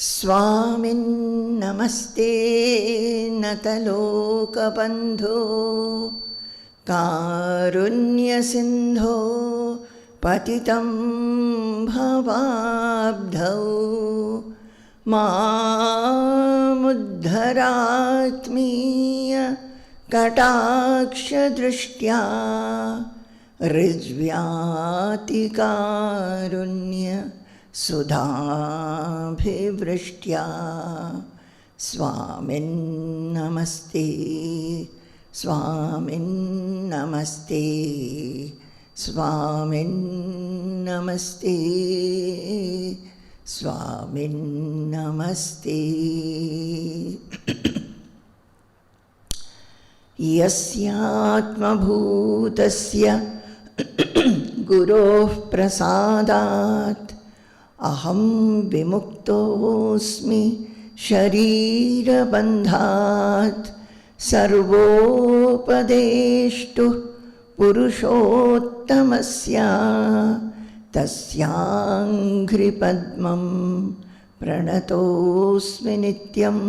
Swamin namaste natalokabandho karunya sindho patitam bhavabdhau mamuddharatmiya kataksha drishtya rijvyati karunya sudhabhivrishya. Swamin namaste, Swamin namaste, Swamin namaste, Swamin namaste. Yasyatma bhutasya guroh prasadat aham vimuktosmi sharira bandhat sarvopadeshtu purushottamasya tasyangri padmam pranatosmi nityam.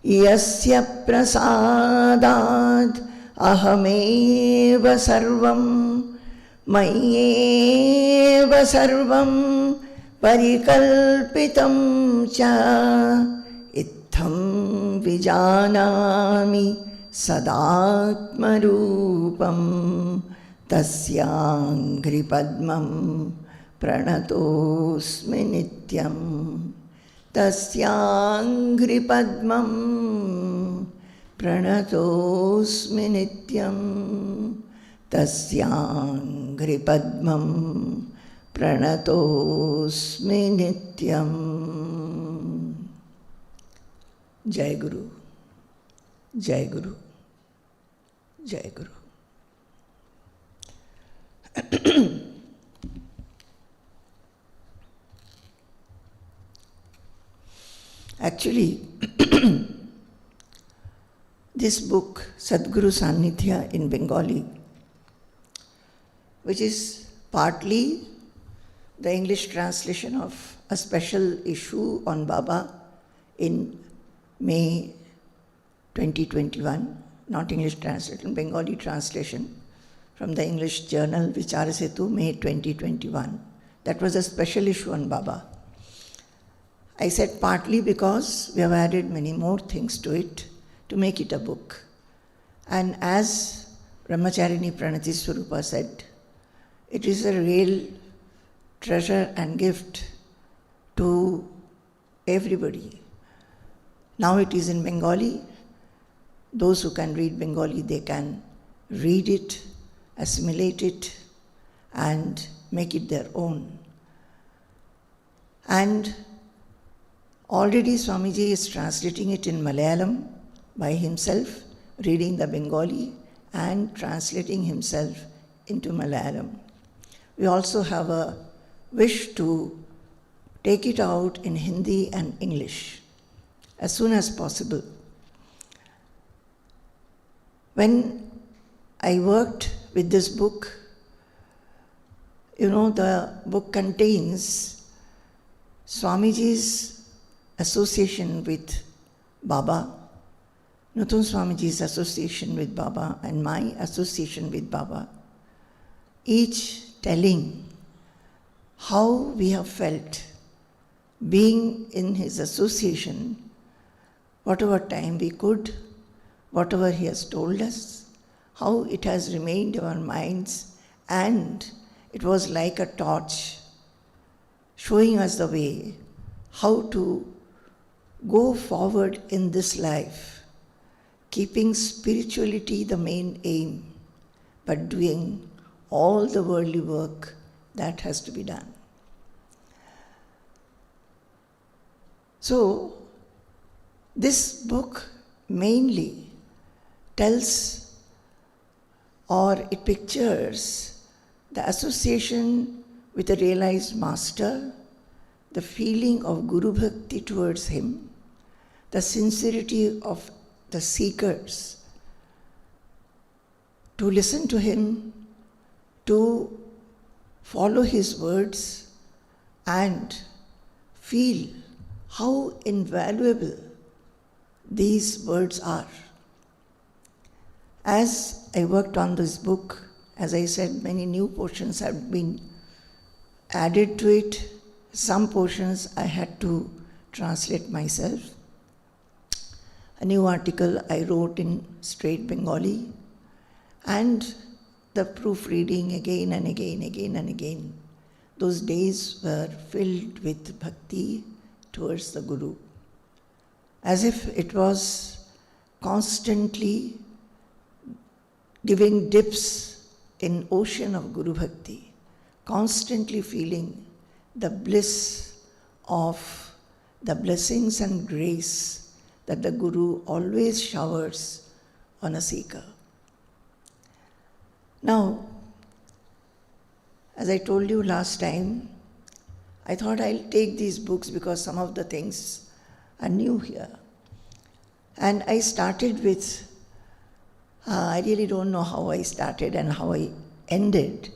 Yasya prasadat ahameva sarvam mayeva sarvam parikalpitam cha itham vijanami sadatmarupam tasyangri padmam pranatosmi nityam. Tasyangri padmam pranatosmi nityam. Tasyangri padmam pranatosmi nityam. Jai Guru, Jai Guru, Jai Guru. Actually, this book, Sadguru Sannidhya in Bengali, which is partly the English translation of a special issue on Baba in May 2021, not English translation, Bengali translation from the English journal Vichara Setu, May 2021. That was a special issue on Baba. I said partly because we have added many more things to it to make it a book. And as Brahmacharini Pranati Swarupa said, it is a real treasure and gift to everybody. Now it is in Bengali. Those who can read Bengali, they can read it, assimilate it, and make it their own. And already Swamiji is translating it in Malayalam by himself, reading the Bengali and translating himself into Malayalam. We also have a wish to take it out in Hindi and English as soon as possible. When I worked with this book, the book contains Swamiji's association with Baba, Nutun Swamiji's association with Baba, and my association with Baba, each telling how we have felt being in his association, whatever time we could, whatever he has told us, how it has remained in our minds, and it was like a torch showing us the way how to go forward in this life, keeping spirituality the main aim, but doing all the worldly work that has to be done. So, this book mainly tells or it pictures the association with a realized master, the feeling of Guru Bhakti towards him, the sincerity of the seekers to listen to him, to follow his words and feel how invaluable these words are. As I worked on this book, as I said, many new portions have been added to it. Some portions I had to translate myself. A new article I wrote in straight Bengali, and the proofreading again and again. Those days were filled with bhakti towards the Guru, as if it was constantly giving dips in ocean of Guru Bhakti, constantly feeling the bliss of the blessings and grace that the Guru always showers on a seeker. Now, as I told you last time, I thought I'll take these books because some of the things are new here. And I started with, I really don't know how I started and how I ended,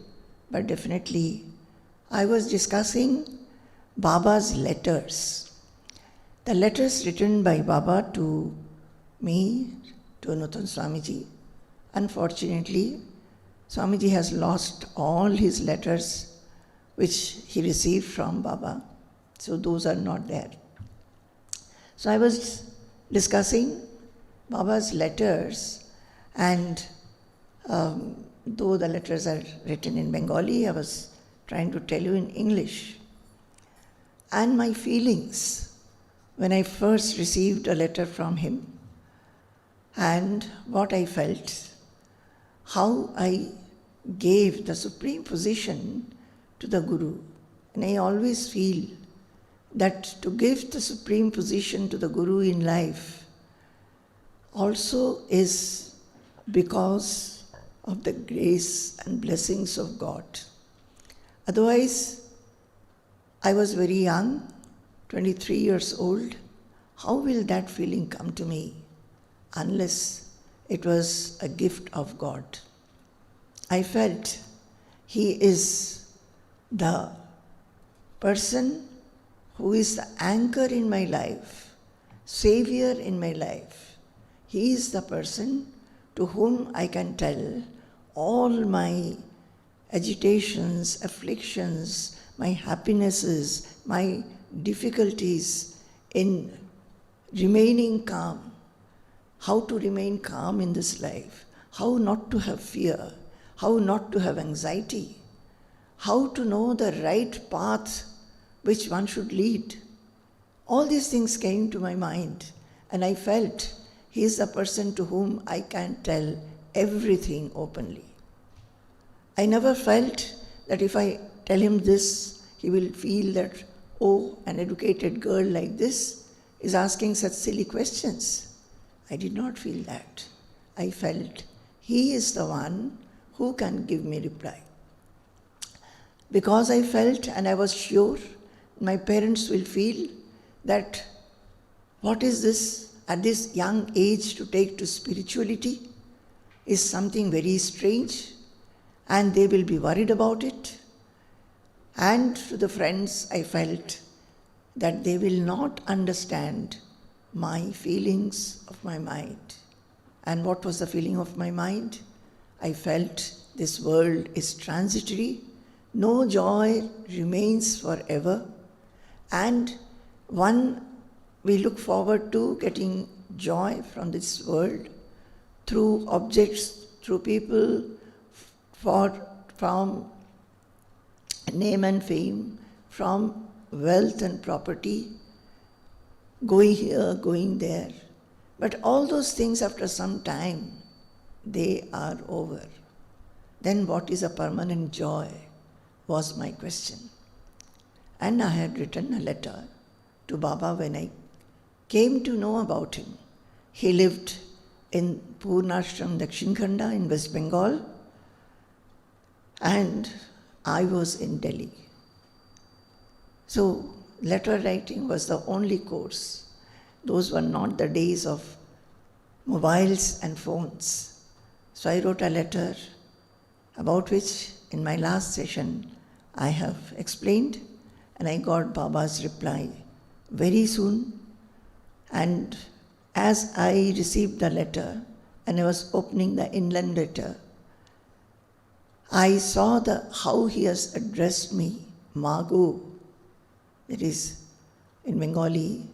but definitely I was discussing Baba's letters. The letters written by Baba to me, to Nutan Swamiji. Unfortunately, Swamiji has lost all his letters which he received from Baba, so those are not there. So I was discussing Baba's letters, and though the letters are written in Bengali, I was trying to tell you in English. And my feelings when I first received a letter from him, and what I felt, how I gave the supreme position to the Guru. And I always feel that to give the supreme position to the Guru in life also is because of the grace and blessings of God. Otherwise, I was very young, 23 years old. How will that feeling come to me unless it was a gift of God? I felt he is the person who is the anchor in my life, savior in my life. He is the person to whom I can tell all my agitations, afflictions, my happinesses, my difficulties in remaining calm. How to remain calm in this life, how not to have fear, how not to have anxiety, how to know the right path which one should lead. All these things came to my mind, and I felt he is the person to whom I can tell everything openly. I never felt that if I tell him this, he will feel that, oh, an educated girl like this is asking such silly questions. I did not feel that. I felt he is the one who can give me reply. Because I felt and I was sure my parents will feel that what is this at this young age to take to spirituality is something very strange, and they will be worried about it. And to the friends, I felt that they will not understand my feelings of my mind. And what was the feeling of my mind? I felt this world is transitory, no joy remains forever, and one we look forward to getting joy from this world through objects, through people, from name and fame, from wealth and property, going here, going there. But all those things after some time, they are over. Then what is a permanent joy was my question. And I had written a letter to Baba when I came to know about him. He lived in Purnashram, Dakshinkhanda in West Bengal, and I was in Delhi. So letter writing was the only course. Those were not the days of mobiles and phones. So I wrote a letter about which in my last session I have explained, and I got Baba's reply very soon. And as I received the letter and I was opening the inland letter, I saw how he has addressed me, Mago. That is, in Bengali,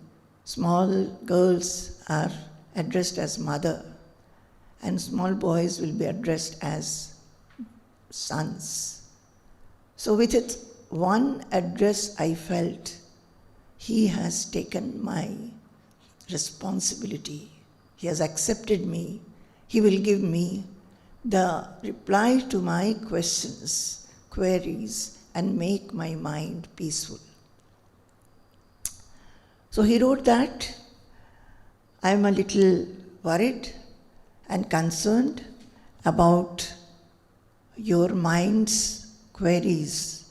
small girls are addressed as mother, and small boys will be addressed as sons. So with it, one address I felt, he has taken my responsibility. He has accepted me. He will give me the reply to my questions, queries, and make my mind peaceful. So he wrote that, I am a little worried and concerned about your mind's queries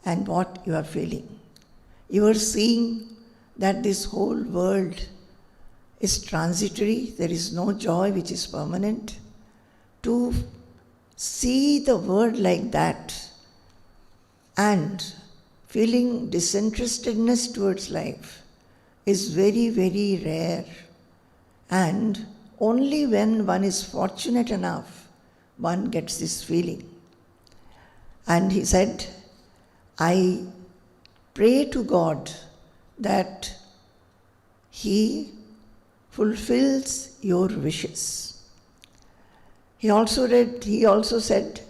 and what you are feeling. You are seeing that this whole world is transitory, there is no joy which is permanent. To see the world like that and feeling disinterestedness towards life is very, very rare. And only when one is fortunate enough, one gets this feeling. And he said, I pray to God that He fulfills your wishes. He also said,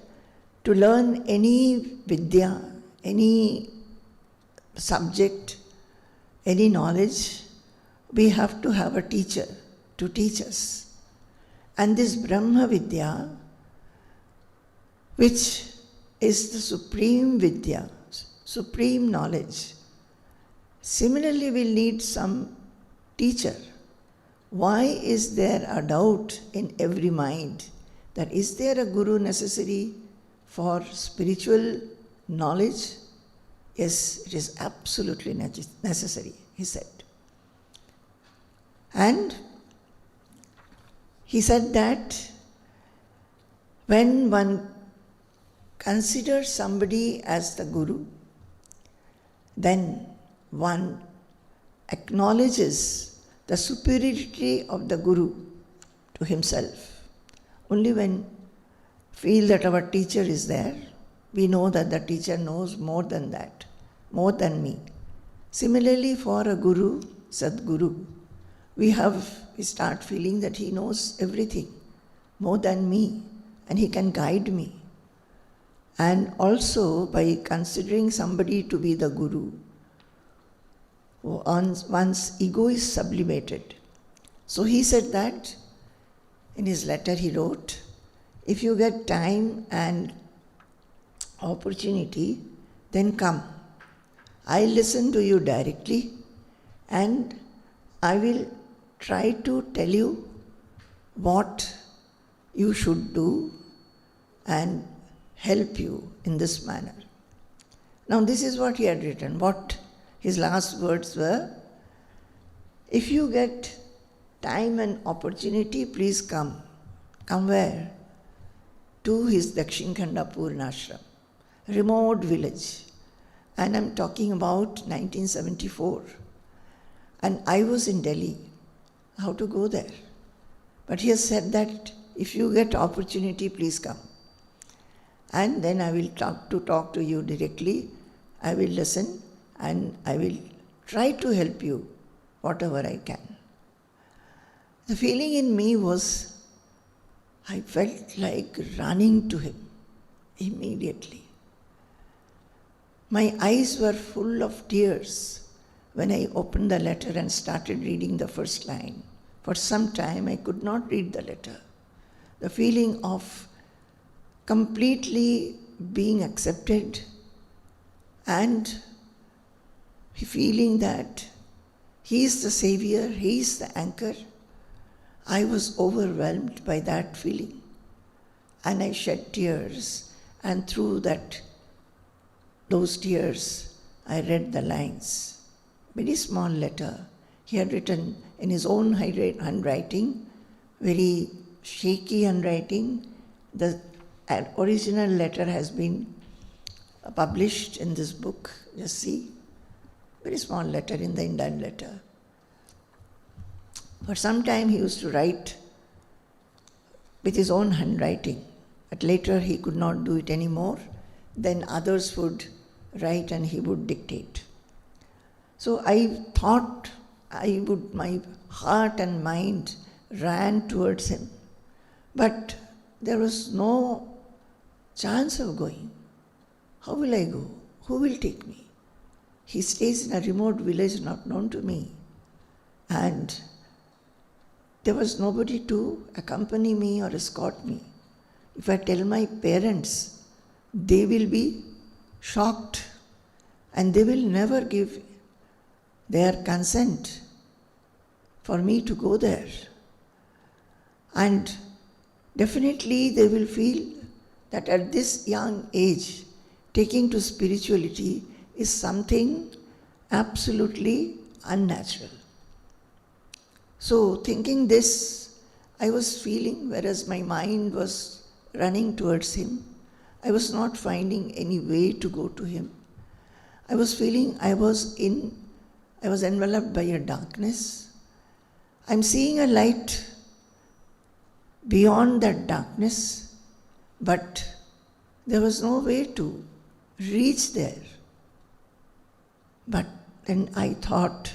to learn any vidya, any subject, any knowledge, we have to have a teacher to teach us. And this Brahma Vidya, which is the supreme vidya, supreme knowledge, similarly will need some teacher. Why is there a doubt in every mind that is there a guru necessary for spiritual knowledge? Yes, it is absolutely necessary, he said. And he said that when one considers somebody as the guru, then one acknowledges the superiority of the guru to himself. Only when feel that our teacher is there, we know that the teacher knows more than that, more than me. Similarly, for a guru, Sadguru, we start feeling that he knows everything more than me and he can guide me. And also by considering somebody to be the guru, one's ego is sublimated. So he said that in his letter he wrote, if you get time and opportunity, then come. I listen to you directly and I will try to tell you what you should do and help you in this manner. Now this is what he had written. What his last words were, if you get time and opportunity, please come. Come where? To his Dakshinkhanda Purnashram, remote village. And I'm talking about 1974. And I was in Delhi. How to go there? But he has said that if you get opportunity, please come. And then I will talk to you directly. I will listen and I will try to help you whatever I can. The feeling in me was, I felt like running to him immediately. My eyes were full of tears when I opened the letter and started reading the first line. For some time I could not read the letter. The feeling of completely being accepted and feeling that he is the savior, he is the anchor. I was overwhelmed by that feeling and I shed tears, and through those tears I read the lines. Very small letter. He had written in his own handwriting, very shaky handwriting. The original letter has been published in this book, just see. very small letter in the Indian letter. For some time he used to write with his own handwriting, but later he could not do it anymore. Then others would write and he would dictate. So I thought my heart and mind ran towards him, but there was no chance of going. How will I go? Who will take me? He stays in a remote village not known to me, and there was nobody to accompany me or escort me. If I tell my parents, they will be shocked and they will never give their consent for me to go there. And definitely they will feel that at this young age, taking to spirituality is something absolutely unnatural. So thinking this, I was feeling, whereas my mind was running towards him, I was not finding any way to go to him. I was feeling I was enveloped by a darkness. I'm seeing a light beyond that darkness, but there was no way to reach there. But then I thought,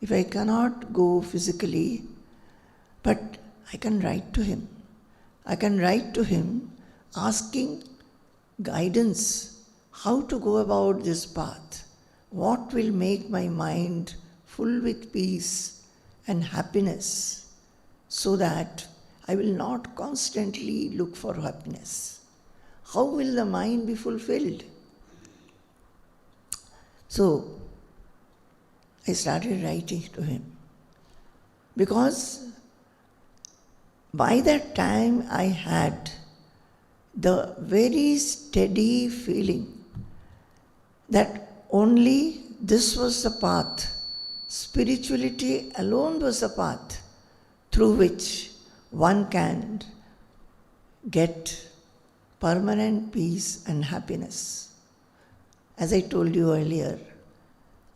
if I cannot go physically, but I can write to him. I can write to him asking guidance, how to go about this path, what will make my mind full with peace and happiness, so that I will not constantly look for happiness. How will the mind be fulfilled? So I started writing to him, because by that time I had the very steady feeling that only this was the path, spirituality alone was the path through which one can get permanent peace and happiness. As I told you earlier,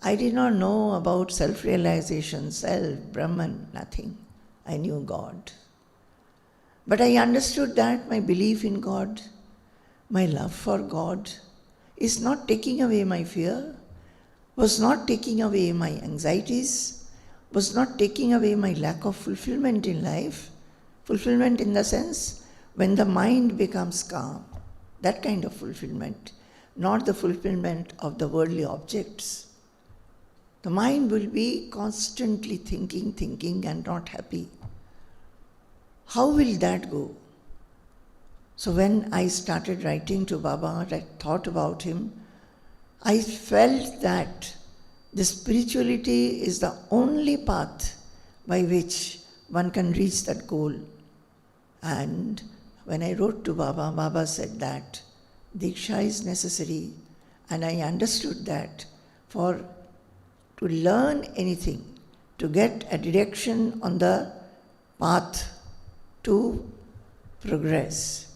I did not know about self-realization, self, Brahman, nothing. I knew God. But I understood that my belief in God, my love for God, is not taking away my fear, was not taking away my anxieties, was not taking away my lack of fulfillment in life. Fulfillment in the sense when the mind becomes calm, that kind of fulfillment, not the fulfillment of the worldly objects. The mind will be constantly thinking and not happy. How will that go? So when I started writing to Baba, I thought about him, I felt that the spirituality is the only path by which one can reach that goal. And when I wrote to Baba, Baba said that Deeksha is necessary, and I understood that to learn anything, to get a direction on the path to progress,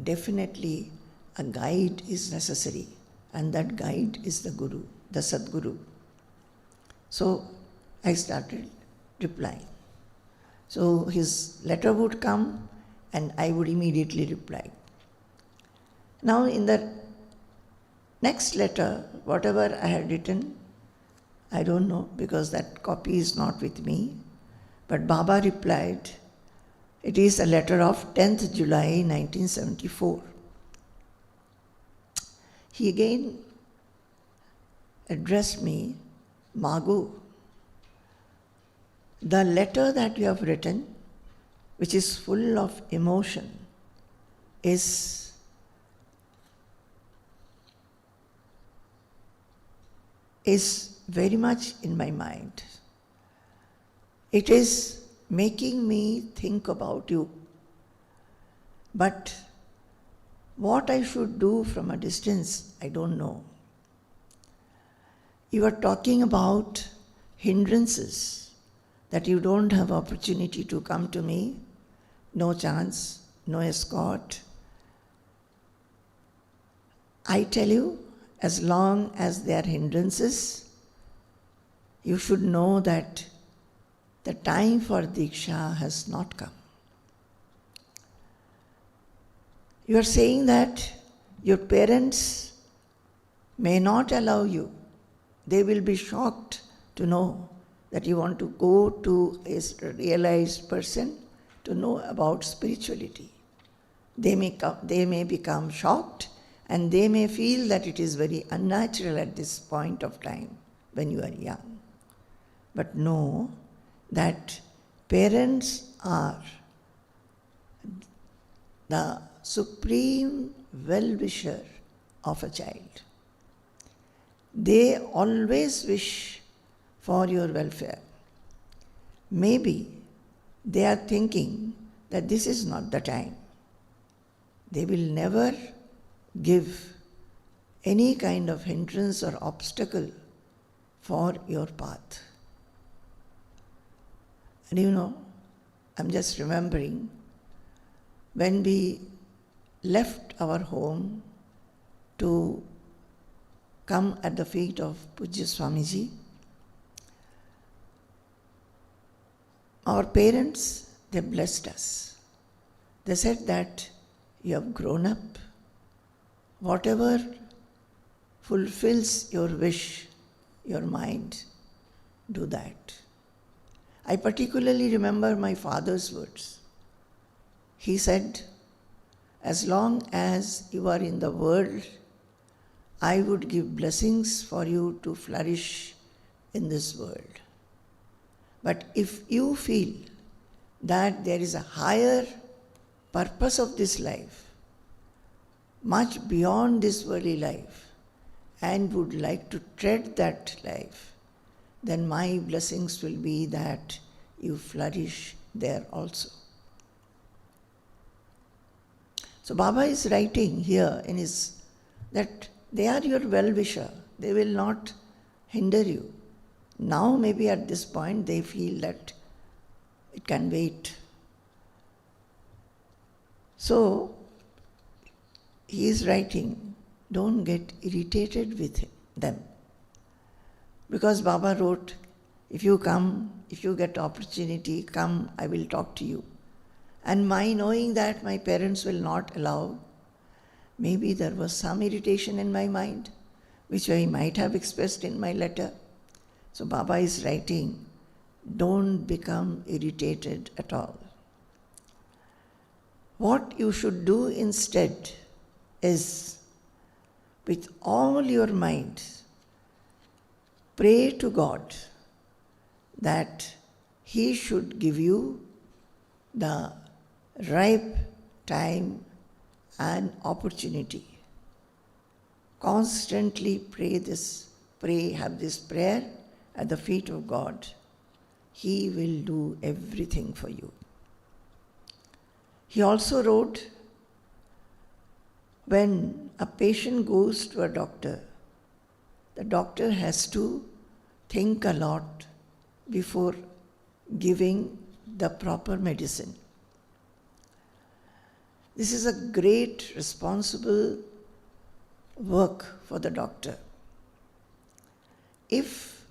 definitely a guide is necessary, and that guide is the Guru, the Sadguru. So I started replying. So his letter would come and I would immediately reply. Now in the next letter, whatever I had written, I don't know, because that copy is not with me, but Baba replied. It is a letter of 10th July 1974. He again addressed me, Magu, the letter that you have written, which is full of emotion, is very much in my mind. It is making me think about you. But what I should do from a distance, I don't know. You are talking about hindrances, that you don't have opportunity to come to me, no chance, no escort. I tell you, as long as there are hindrances, you should know that the time for Deeksha has not come. You are saying that your parents may not allow you. They will be shocked to know that you want to go to a realized person to know about spirituality. They may become shocked and they may feel that it is very unnatural at this point of time when you are young. But know that parents are the supreme well-wisher of a child. They always wish for your welfare. Maybe they are thinking that this is not the time. They will never give any kind of hindrance or obstacle for your path. And you know, I'm just remembering when we left our home to come at the feet of Pujya Swamiji, our parents, they blessed us. They said that you have grown up. Whatever fulfills your wish, your mind, do that. I particularly remember my father's words. He said, as long as you are in the world, I would give blessings for you to flourish in this world. But if you feel that there is a higher purpose of this life, much beyond this worldly life, and would like to tread that life, then my blessings will be that you flourish there also. So Baba is writing here in his that they are your well-wisher. They will not hinder you. Now maybe at this point they feel that it can wait. So he is writing, don't get irritated with them. Because Baba wrote, if you come, if you get opportunity, come, I will talk to you. And my knowing that my parents will not allow, maybe there was some irritation in my mind, which I might have expressed in my letter. So Baba is writing, don't become irritated at all. What you should do instead is, with all your mind, pray to God that He should give you the ripe time and opportunity. Constantly have this prayer at the feet of God. He will do everything for you. He also wrote, when a patient goes to a doctor, the doctor has to think a lot before giving the proper medicine. This is a great responsible work for the doctor. If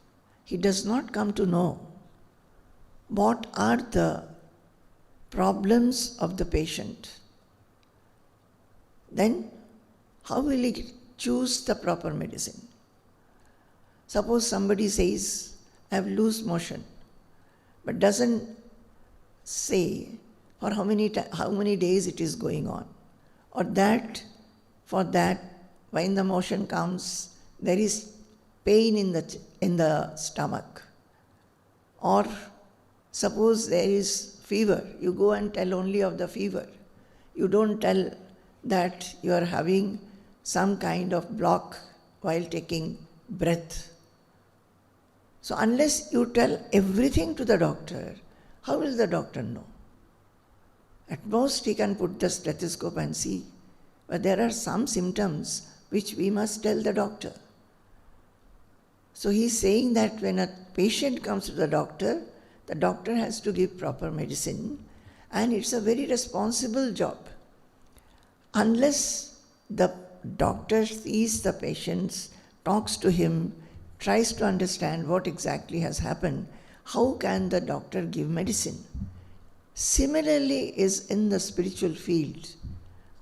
he does not come to know what are the problems of the patient, then how will he choose the proper medicine? Suppose somebody says, I have loose motion, but doesn't say for how many days it is going on, or that for that when the motion comes there is pain in the stomach, or suppose there is fever, you go and tell only of the fever. You don't tell that you are having some kind of block while taking breath. So unless you tell everything to the doctor, how will the doctor know? At most he can put the stethoscope and see, but there are some symptoms which we must tell the doctor. So he is saying that when a patient comes to the doctor has to give proper medicine, and it's a very responsible job. Unless the doctor sees the patient, talks to him, tries to understand what exactly has happened, how can the doctor give medicine? Similarly is in the spiritual field.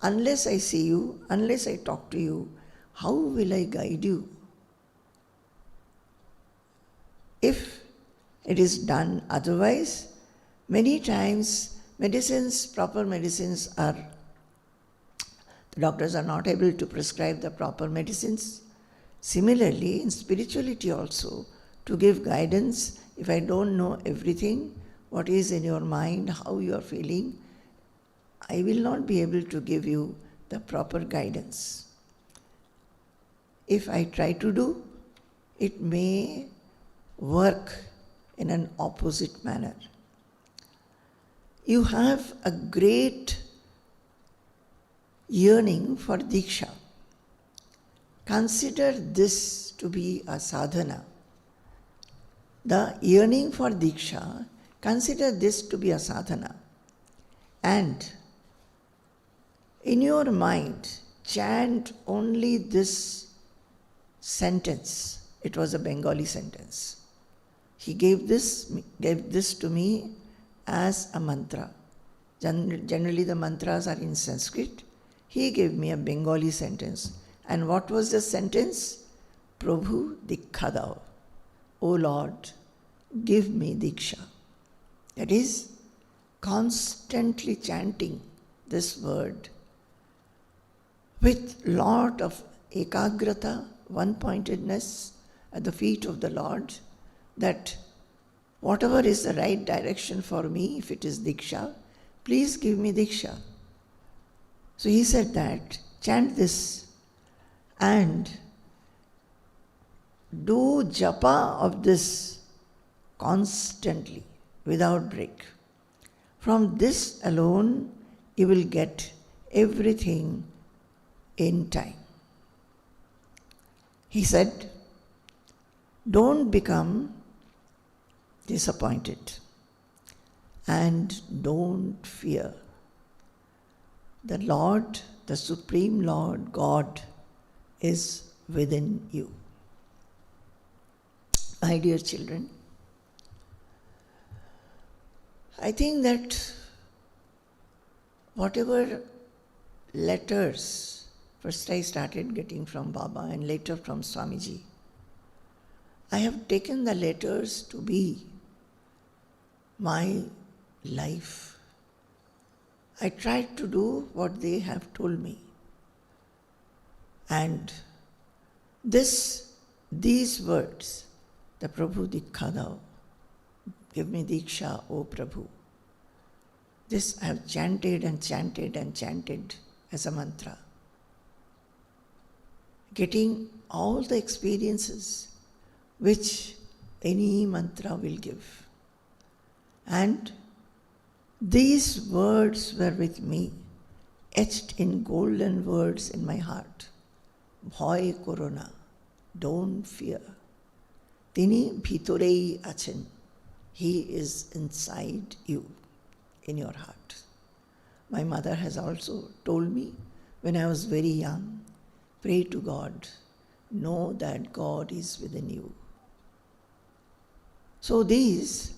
Unless I see you, unless I talk to you, how will I guide you? If it is done otherwise, many times proper medicines are, the doctors are not able to prescribe the proper medicines. Similarly, in spirituality also, to give guidance, if I don't know everything, what is in your mind, how you are feeling, I will not be able to give you the proper guidance. If I try to do, it may work in an opposite manner. You have a great yearning for Deeksha. Consider this to be a sadhana. The yearning for Deeksha, consider this to be a sadhana. And in your mind, chant only this sentence. It was a Bengali sentence. He gave this to me as a mantra. Generally the mantras are in Sanskrit. He gave me a Bengali sentence. And what was the sentence? Prabhu Diksha dao. O Lord, give me Deeksha. That is, constantly chanting this word with lot of ekagrata, one-pointedness at the feet of the Lord, that whatever is the right direction for me, if it is Deeksha, please give me Deeksha. So he said that, chant this and do japa of this constantly, without break. From this alone, you will get everything in time. He said, don't become disappointed and don't fear. The Lord, the Supreme Lord, God, is within you. My dear children, I think that whatever letters, first I started getting from Baba and later from Swamiji, I have taken the letters to be my life. I tried to do what they have told me. And these words, the Prabhu Diksha dao, give me Deeksha, O Prabhu. This I have chanted and chanted and chanted as a mantra. Getting all the experiences which any mantra will give. And these words were with me, etched in golden words in my heart. Bhoy korona, don't fear. Tini bhitorei achen. He is inside you, in your heart. My mother has also told me when I was very young, pray to God, know that God is within you. So these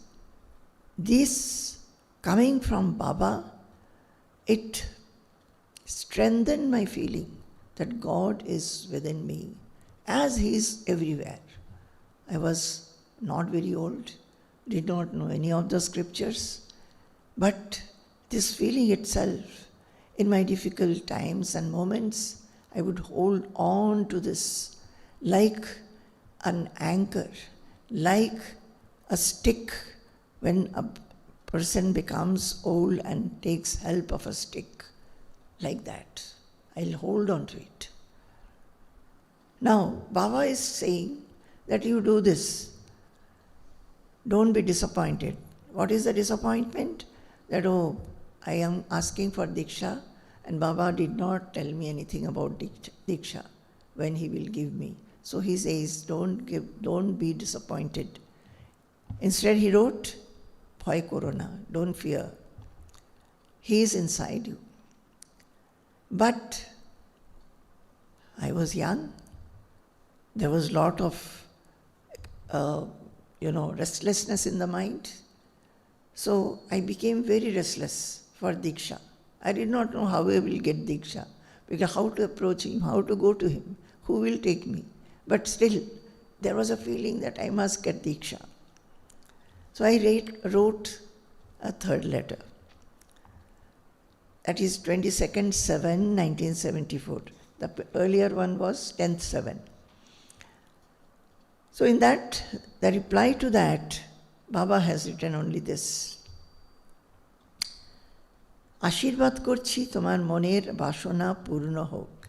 coming from Baba, it strengthened my feeling that God is within me, as He is everywhere. I was not very old, did not know any of the scriptures, but this feeling itself, in my difficult times and moments, I would hold on to this like an anchor, like a stick when a person becomes old and takes help of a stick, like that. I'll hold on to it. Now, Baba is saying that you do this. Don't be disappointed. What is the disappointment? That, oh, I am asking for Deeksha and Baba did not tell me anything about Deeksha, when he will give me. So he says, don't be disappointed. Instead he wrote, Bhoy korona, don't fear. He is inside you. But I was young. There was a lot of restlessness in the mind. So I became very restless for Deeksha. I did not know how I will get Deeksha, because how to approach him, how to go to him, who will take me. But still, there was a feeling that I must get Deeksha. So I wrote a third letter. That is 22nd 7, 1974. The earlier one was 10th 7. So in that, the reply to that, Baba has written only this. Ashirvad korchi tomar moner bashona purno hok.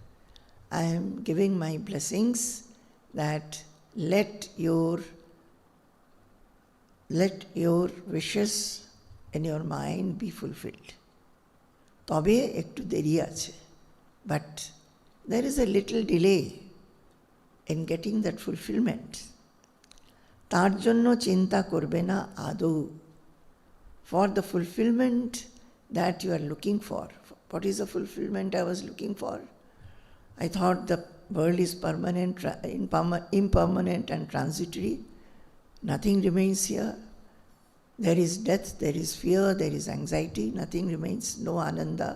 I am giving my blessings that let your wishes in your mind be fulfilled. তবে একটু দেরি আছে, but there is a little delay in getting that fulfillment. তার জন্য চিন্তা করবে না আদৌ. For the fulfillment that you are looking for. What is the fulfillment I was looking for? I thought the world is permanent, impermanent and transitory. Nothing remains here. There is death, there is fear, there is anxiety, nothing remains, no ananda.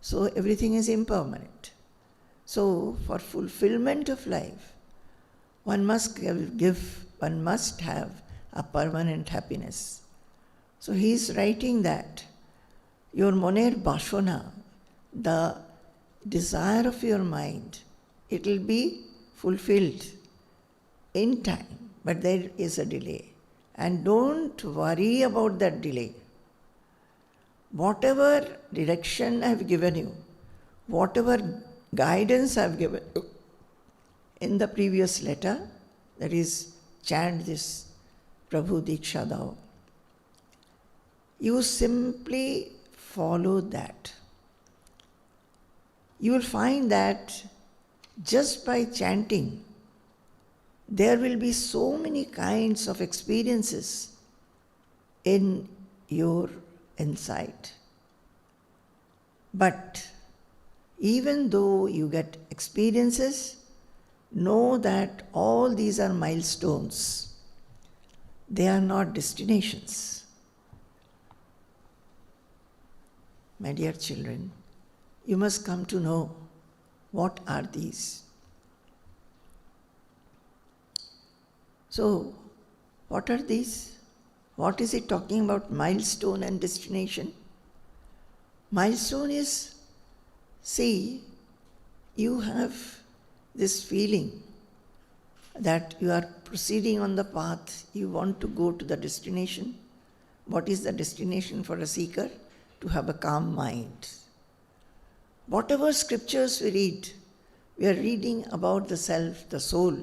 So everything is impermanent. So for fulfillment of life, one must have a permanent happiness. So he is writing that your moner bashona, the desire of your mind, it will be fulfilled in time, but there is a delay. And don't worry about that delay. Whatever direction I have given you, whatever guidance I have given you in the previous letter, that is, chant this Prabhu Deeksha Dao, you simply follow that. You will find that just by chanting, there will be so many kinds of experiences in your insight. But even though you get experiences, know that all these are milestones. They are not destinations. My dear children, you must come to know what are these. So, what are these? What is it talking about, milestone and destination? Milestone is, see, you have this feeling that you are proceeding on the path, you want to go to the destination. What is the destination for a seeker? To have a calm mind. Whatever scriptures we are reading about the self, the soul.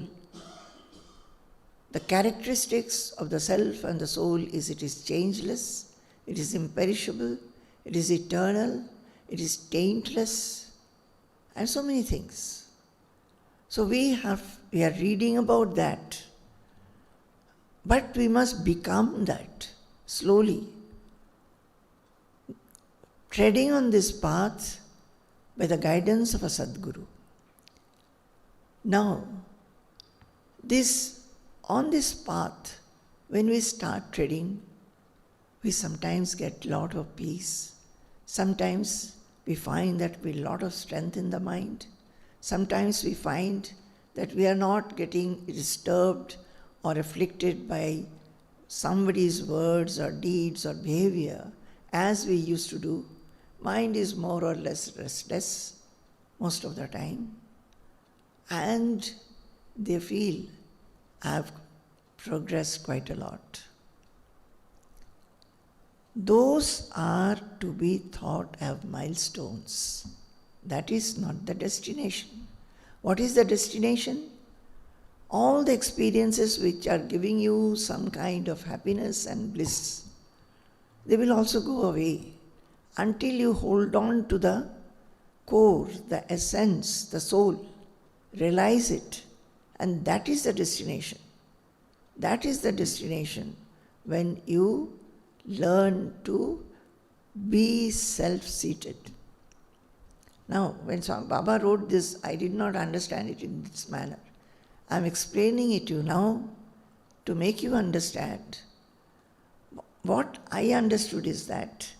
The characteristics of the self and the soul is it is changeless, it is imperishable, it is eternal, it is taintless, and so many things. So we are reading about that, but we must become that slowly, treading on this path by the guidance of a Sadguru. Now, on this path, when we start treading, we sometimes get a lot of peace. Sometimes we find that we have a lot of strength in the mind. Sometimes we find that we are not getting disturbed or afflicted by somebody's words or deeds or behavior as we used to do. Mind is more or less restless most of the time. And they feel, I have progressed quite a lot. Those are to be thought of milestones. That is not the destination. What is the destination? All the experiences which are giving you some kind of happiness and bliss, they will also go away until you hold on to the core, the essence, the soul, realize it, and that is the destination. That is the destination when you learn to be self-seated. Now, when Baba wrote this, I did not understand it in this manner. I am explaining it to you now to make you understand. What I understood is that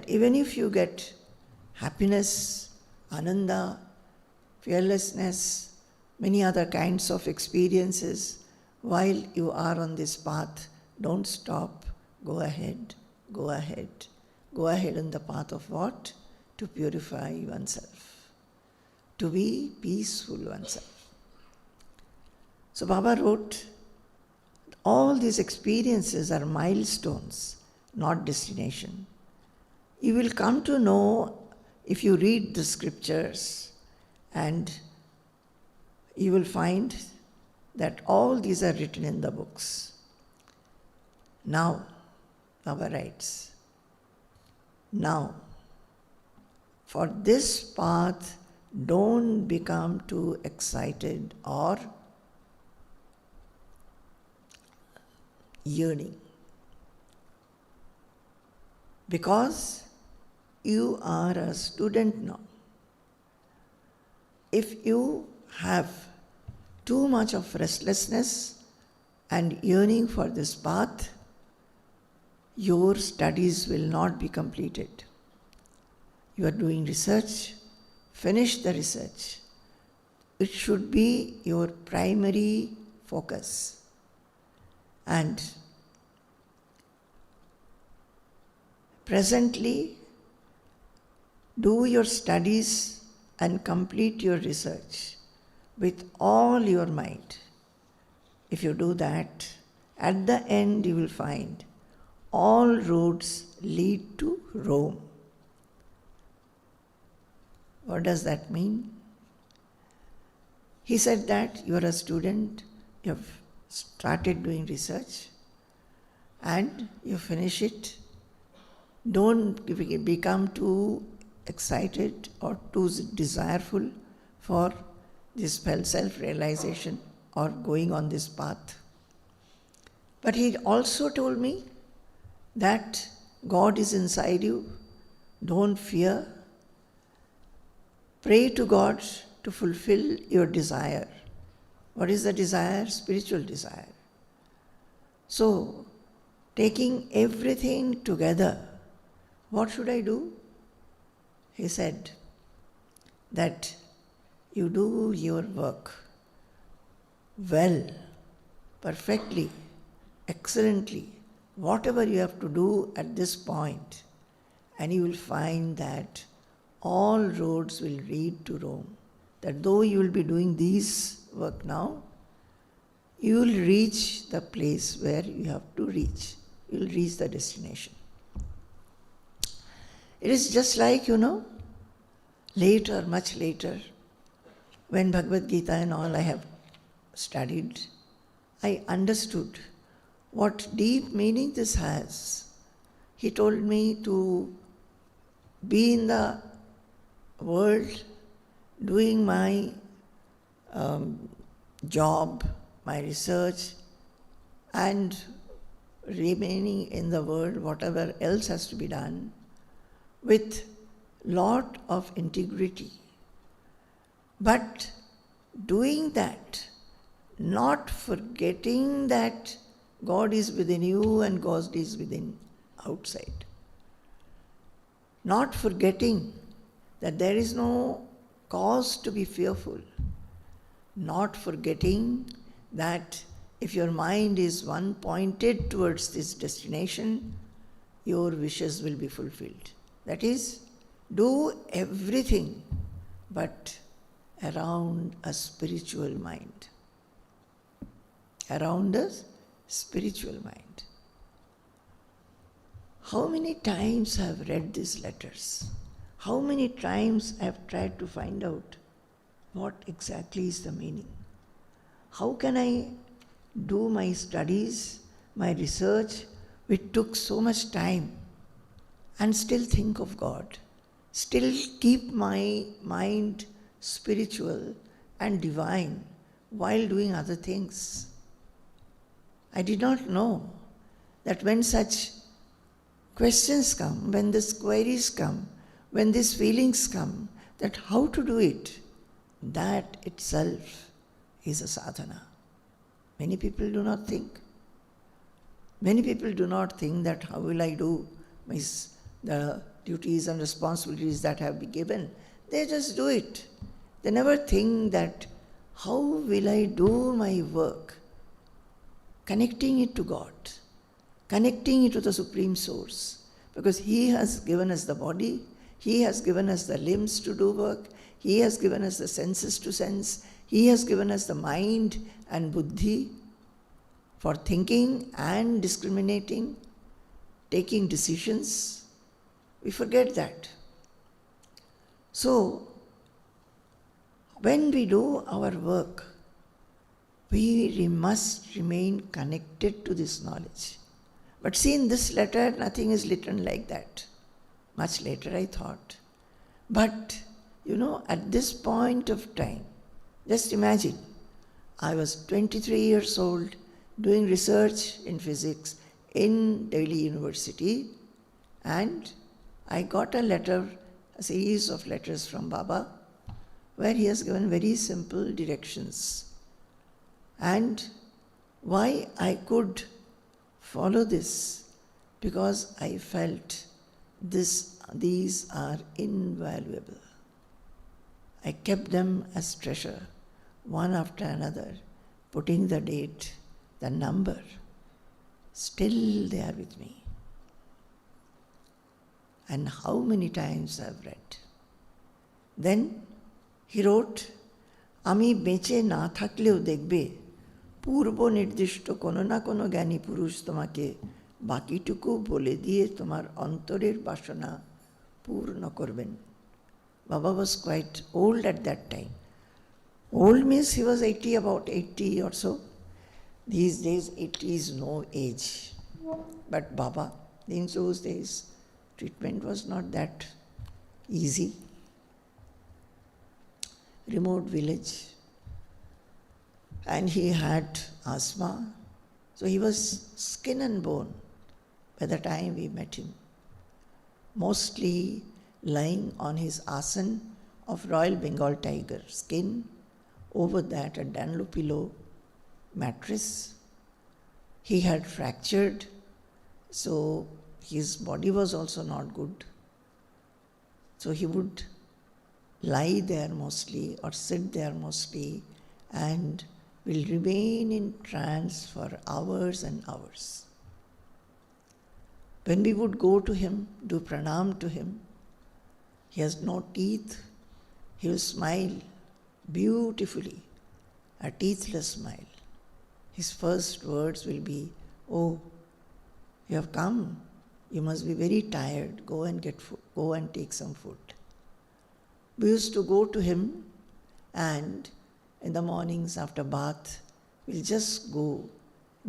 even if you get happiness, ananda, fearlessness, many other kinds of experiences while you are on this path, don't stop, go ahead, go ahead. Go ahead on the path of what? To purify oneself, to be peaceful oneself. So Baba wrote, all these experiences are milestones, not destination. You will come to know if you read the scriptures, and you will find that all these are written in the books. Now, Baba writes, now, for this path, don't become too excited or yearning, because you are a student now. If you have too much of restlessness and yearning for this path, your studies will not be completed. You are doing research, finish the research. It should be your primary focus. And presently, do your studies and complete your research with all your might. If you do that, at the end you will find all roads lead to Rome. What does that mean? He said that you are a student, you have started doing research, and you finish it. Don't become too excited or too desireful for this self-realization or going on this path. But he also told me that God is inside you. Don't fear. Pray to God to fulfill your desire. What is the desire? Spiritual desire. So, taking everything together, what should I do? He said that you do your work well, perfectly, excellently, whatever you have to do at this point, and you will find that all roads will lead to Rome. That though you will be doing this work now, you will reach the place where you have to reach. You will reach the destination. It is just like, later, much later, when Bhagavad Gita and all I have studied, I understood what deep meaning this has. He told me to be in the world doing my job, my research, and remaining in the world, whatever else has to be done, with lot of integrity. But doing that, not forgetting that God is within you and God is within outside. Not forgetting that there is no cause to be fearful. Not forgetting that if your mind is one pointed towards this destination, your wishes will be fulfilled. That is, do everything but around a spiritual mind. Around a spiritual mind. How many times I have read these letters? How many times I have tried to find out what exactly is the meaning? How can I do my studies, my research, which took so much time, and still think of God, still keep my mind spiritual and divine while doing other things? I did not know that when such questions come, when these queries come, when these feelings come, that how to do it, that itself is a sadhana. Many people do not think. Many people do not think that how will I do the duties and responsibilities that have been given. They just do it. They never think that how will I do my work, connecting it to God, connecting it to the Supreme Source, because He has given us the body, He has given us the limbs to do work, He has given us the senses to sense, He has given us the mind and buddhi for thinking and discriminating, taking decisions. We forget that. So, when we do our work, we must remain connected to this knowledge. But see, in this letter, nothing is written like that. Much later I thought. But, at this point of time, just imagine, I was 23 years old, doing research in physics in Delhi University, and I got a letter, a series of letters from Baba, where he has given very simple directions. And why I could follow this, because I felt these are invaluable. I kept them as treasure, one after another, putting the date, the number. Still they are with me. And how many times I have read. Then he wrote, আমি বেঁচে না থাকলেও দেখবে পূর্ব নির্দিষ্ট কোনো না কোনো জ্ঞানী পুরুষ তোমাকে বাকিটুকু বলে দিয়ে তোমার অন্তরের বাসনা পূর্ণ করবেন. Baba was quite old at that time. Old means he was 80, about 80 or so. These days 80 is no age. But Baba, in those days, treatment was not that easy. Remote village. And he had asthma. So he was skin and bone by the time we met him. Mostly lying on his asan of Royal Bengal tiger skin, over that a Dunlopillow mattress. He had fractured, so his body was also not good. So he would lie there mostly or sit there mostly and will remain in trance for hours and hours. When we would go to him, do pranam to him, he has no teeth, he will smile beautifully, a teethless smile. His first words will be, "Oh, you have come, you must be very tired, go and get food, go and take some food." We used to go to him, and in the mornings after bath, we'll just go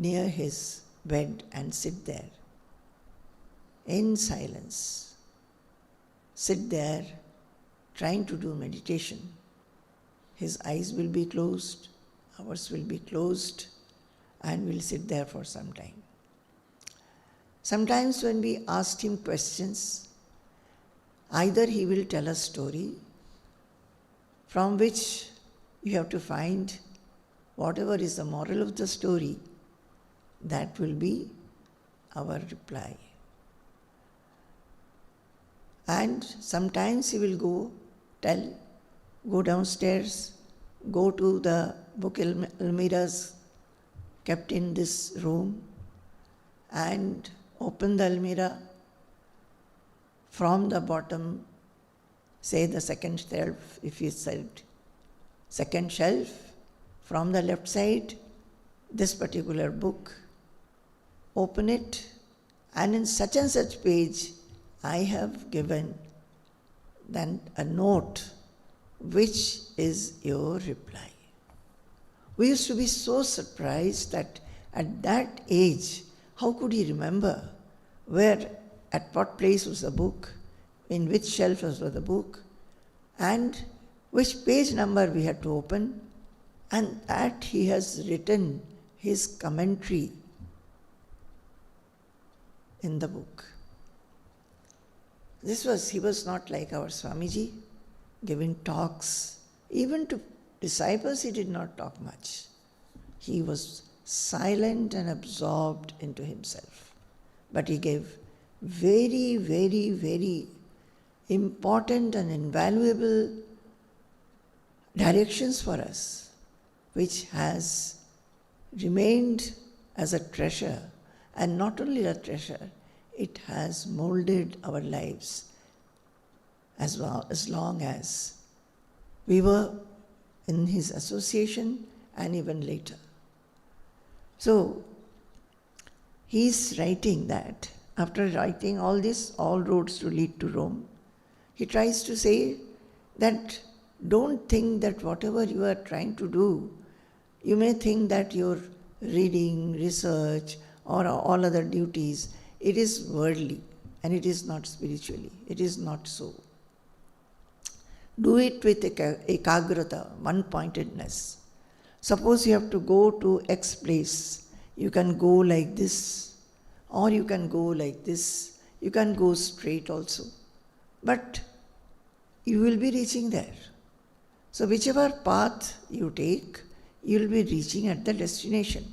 near his bed and sit there in silence. Sit there trying to do meditation. His eyes will be closed, ours will be closed, and we'll sit there for some time. Sometimes when we asked him questions, either he will tell a story from which you have to find whatever is the moral of the story, that will be our reply. And sometimes he will go downstairs, go to the book almirahs kept in this room, and open the almirah from the bottom, say the second shelf, if he said second shelf, from the left side, this particular book, open it, and in such and such page, I have given then a note, which is your reply. We used to be so surprised that at that age, how could he remember at what place was the book, in which shelf was the book, and which page number we had to open, and that he has written his commentary in the book. He was not like our Swamiji, giving talks. Even to disciples he did not talk much. He was silent and absorbed into himself. But he gave very, very, very important and invaluable directions for us, which has remained as a treasure, and not only a treasure, it has molded our lives as long as we were in his association and even later. So, he is writing that, after writing all this, all roads to lead to Rome, he tries to say that don't think that whatever you are trying to do, you may think that your reading, research, or all other duties, it is worldly and it is not spiritually. It is not so. Do it with ekagrata, one-pointedness. Suppose you have to go to X place, you can go like this, or you can go like this, you can go straight also. But you will be reaching there. So whichever path you take, you will be reaching at the destination.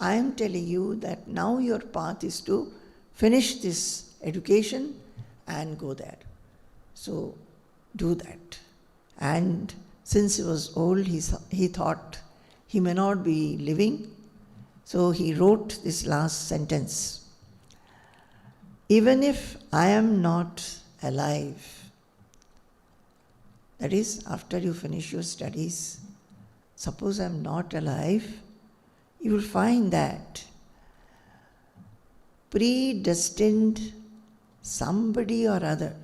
I am telling you that now your path is to finish this education and go there. So do that. And since he was old, he thought he may not be living, so he wrote this last sentence. Even if I am not alive, that is, after you finish your studies, suppose I am not alive, you will find that predestined somebody or other,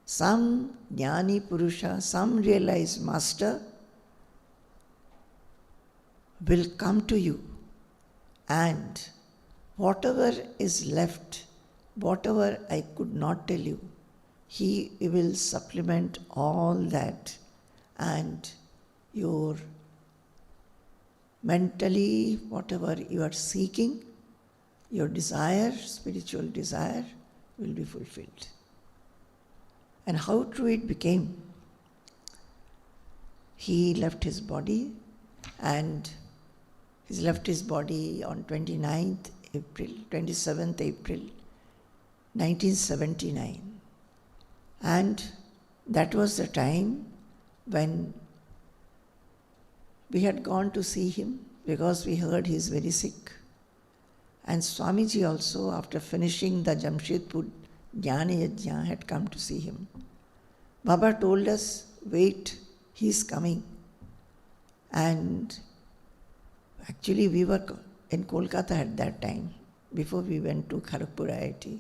some jnani purusha, some realized master will come to you, and whatever is left, whatever I could not tell you, he will supplement all that, and your mentally, whatever you are seeking, your desire, spiritual desire, will be fulfilled. And how true it became. He left his body, and he left his body on 27th April 1979. And that was the time when we had gone to see him, because we heard he is very sick. And Swamiji also, after finishing the Jamshedpur Jnana Yajna, had come to see him. Baba told us, wait, he is coming. And actually we were in Kolkata at that time, before we went to Kharagpur IIT.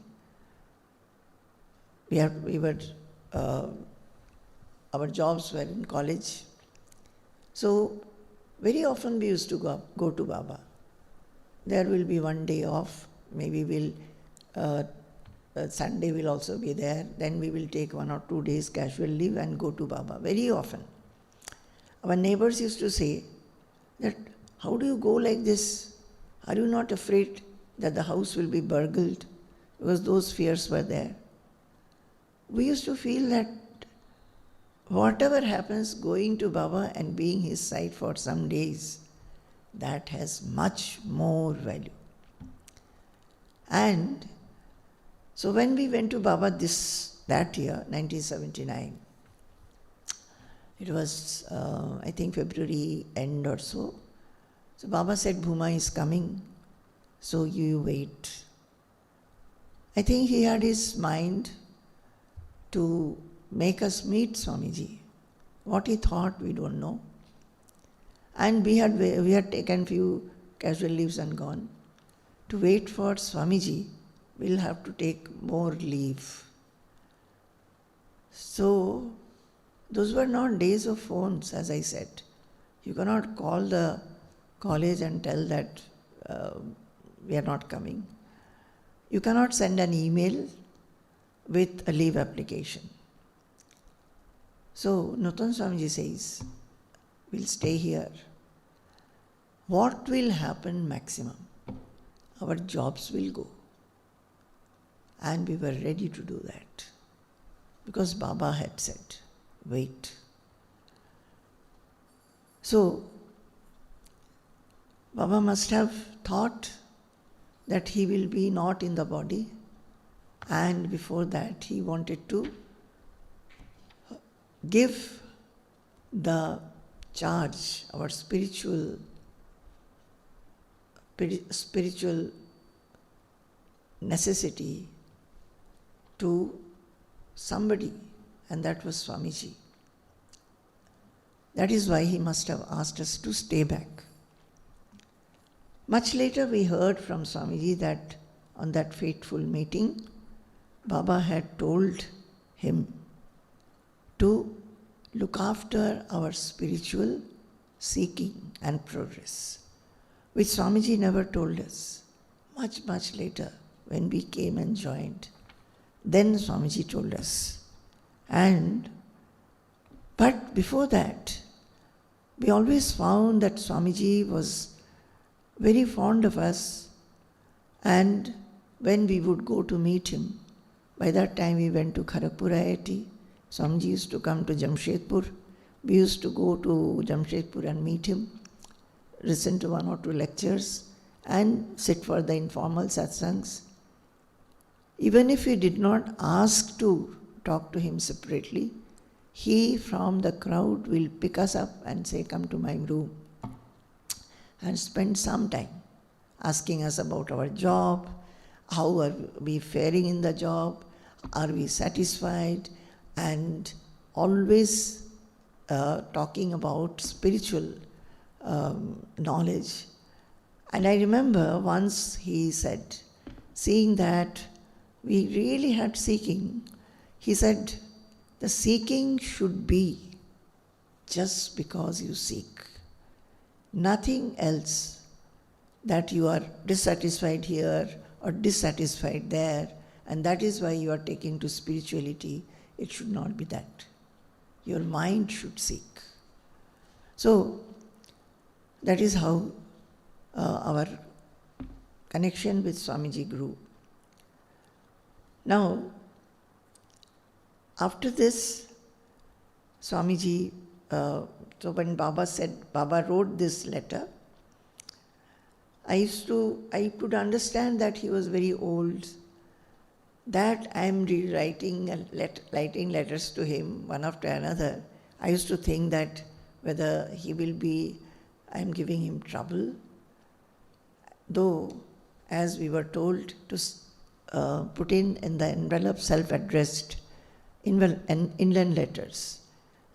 Our jobs were in college. So very often we used to go to Baba. There will be one day off, maybe Sunday will also be there, then we will take 1 or 2 days casual leave and go to Baba, very often. Our neighbors used to say that, how do you go like this? Are you not afraid that the house will be burgled? Because those fears were there. We used to feel that whatever happens, going to Baba and being his side for some days, that has much more value. And so when we went to Baba that year, 1979, it was, I think, February end or so. So Baba said, Bhuma is coming, so you wait. I think he had his mind to make us meet Swamiji. What he thought, we don't know. And we had taken few casual leaves and gone. To wait for Swamiji, we'll have to take more leave. So, those were not days of phones, as I said. You cannot call the college and tell that we are not coming. You cannot send an email with a leave application. So, Nutan Swamiji says, we'll stay here. What will happen maximum? Our jobs will go. And we were ready to do that. Because Baba had said, wait. So, Baba must have thought that he will be not in the body, and before that he wanted to give the charge, our spiritual necessity to somebody, and that was Swamiji. That is why he must have asked us to stay back. Much later we heard from Swamiji that on that fateful meeting, Baba had told him to look after our spiritual seeking and progress, which Swamiji never told us. Much later, when we came and joined, then Swamiji told us. But before that, we always found that Swamiji was very fond of us, and when we would go to meet him, by that time we went to Kharagpur IIT, Swamiji used to come to Jamshedpur, we used to go to Jamshedpur and meet him, listen to one or two lectures, and sit for the informal satsangs. Even if we did not ask to talk to him separately, he from the crowd will pick us up and say, come to my room, and spend some time asking us about our job, how are we faring in the job, are we satisfied, and always talking about spiritual knowledge. And I remember once he said, seeing that we really had seeking, he said, the seeking should be just because you seek. Nothing else that you are dissatisfied here or dissatisfied there, and that is why you are taking to spirituality. It should not be that. Your mind should seek. So, that is how our connection with Swamiji grew. Now, after this, Swamiji, so when Baba wrote this letter, I could understand that he was very old, that I am rewriting writing letters to him one after another. I used to think that whether I am giving him trouble, though as we were told to put in the envelope self-addressed inland letters,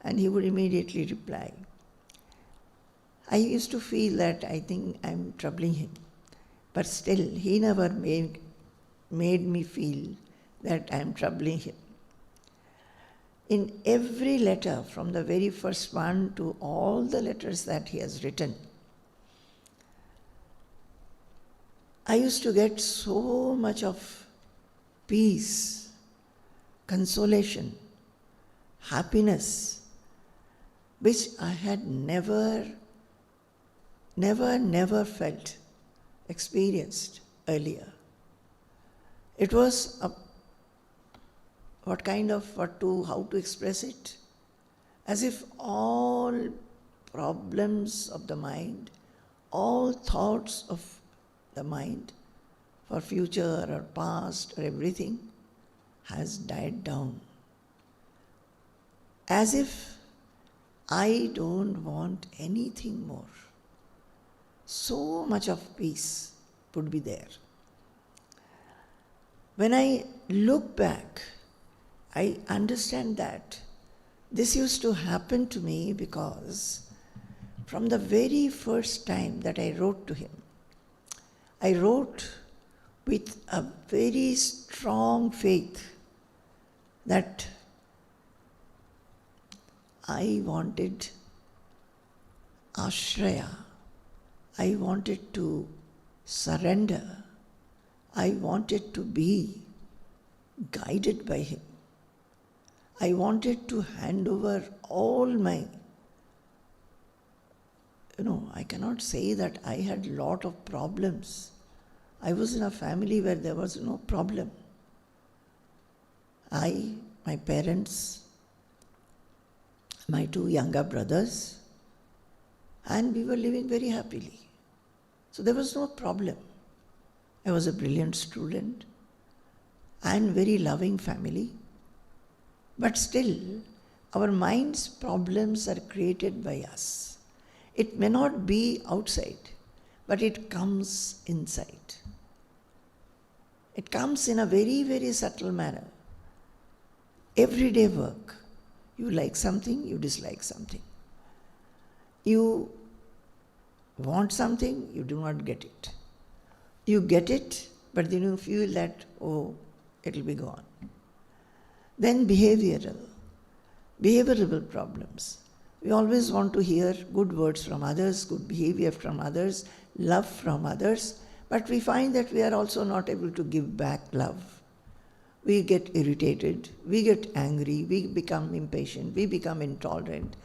and he would immediately reply. I used to feel that I think I'm troubling him, but still he never made me feel that I'm troubling him. In every letter, from the very first one to all the letters that he has written, I used to get so much of peace, consolation, happiness, which I had never felt, experienced earlier. It was how to express it? As if all problems of the mind, all thoughts of the mind for future or past or everything has died down. As if I don't want anything more. So much of peace would be there. When I look back, I understand that this used to happen to me because from the very first time that I wrote to him, I wrote with a very strong faith that I wanted ashraya, I wanted to surrender, I wanted to be guided by him. I wanted to hand over all my, I cannot say that I had a lot of problems. I was in a family where there was no problem. My parents, my two younger brothers, and we were living very happily. So there was no problem. I was a brilliant student and very loving family. But still, our mind's problems are created by us. It may not be outside, but it comes inside. It comes in a very, very subtle manner. Everyday work. You like something, you dislike something. You want something, you do not get it. You get it, but then you feel that, oh, it'll be gone. Then behavioral problems. We always want to hear good words from others, good behavior from others, love from others, but we find that we are also not able to give back love. We get irritated, we get angry, we become impatient, we become intolerant.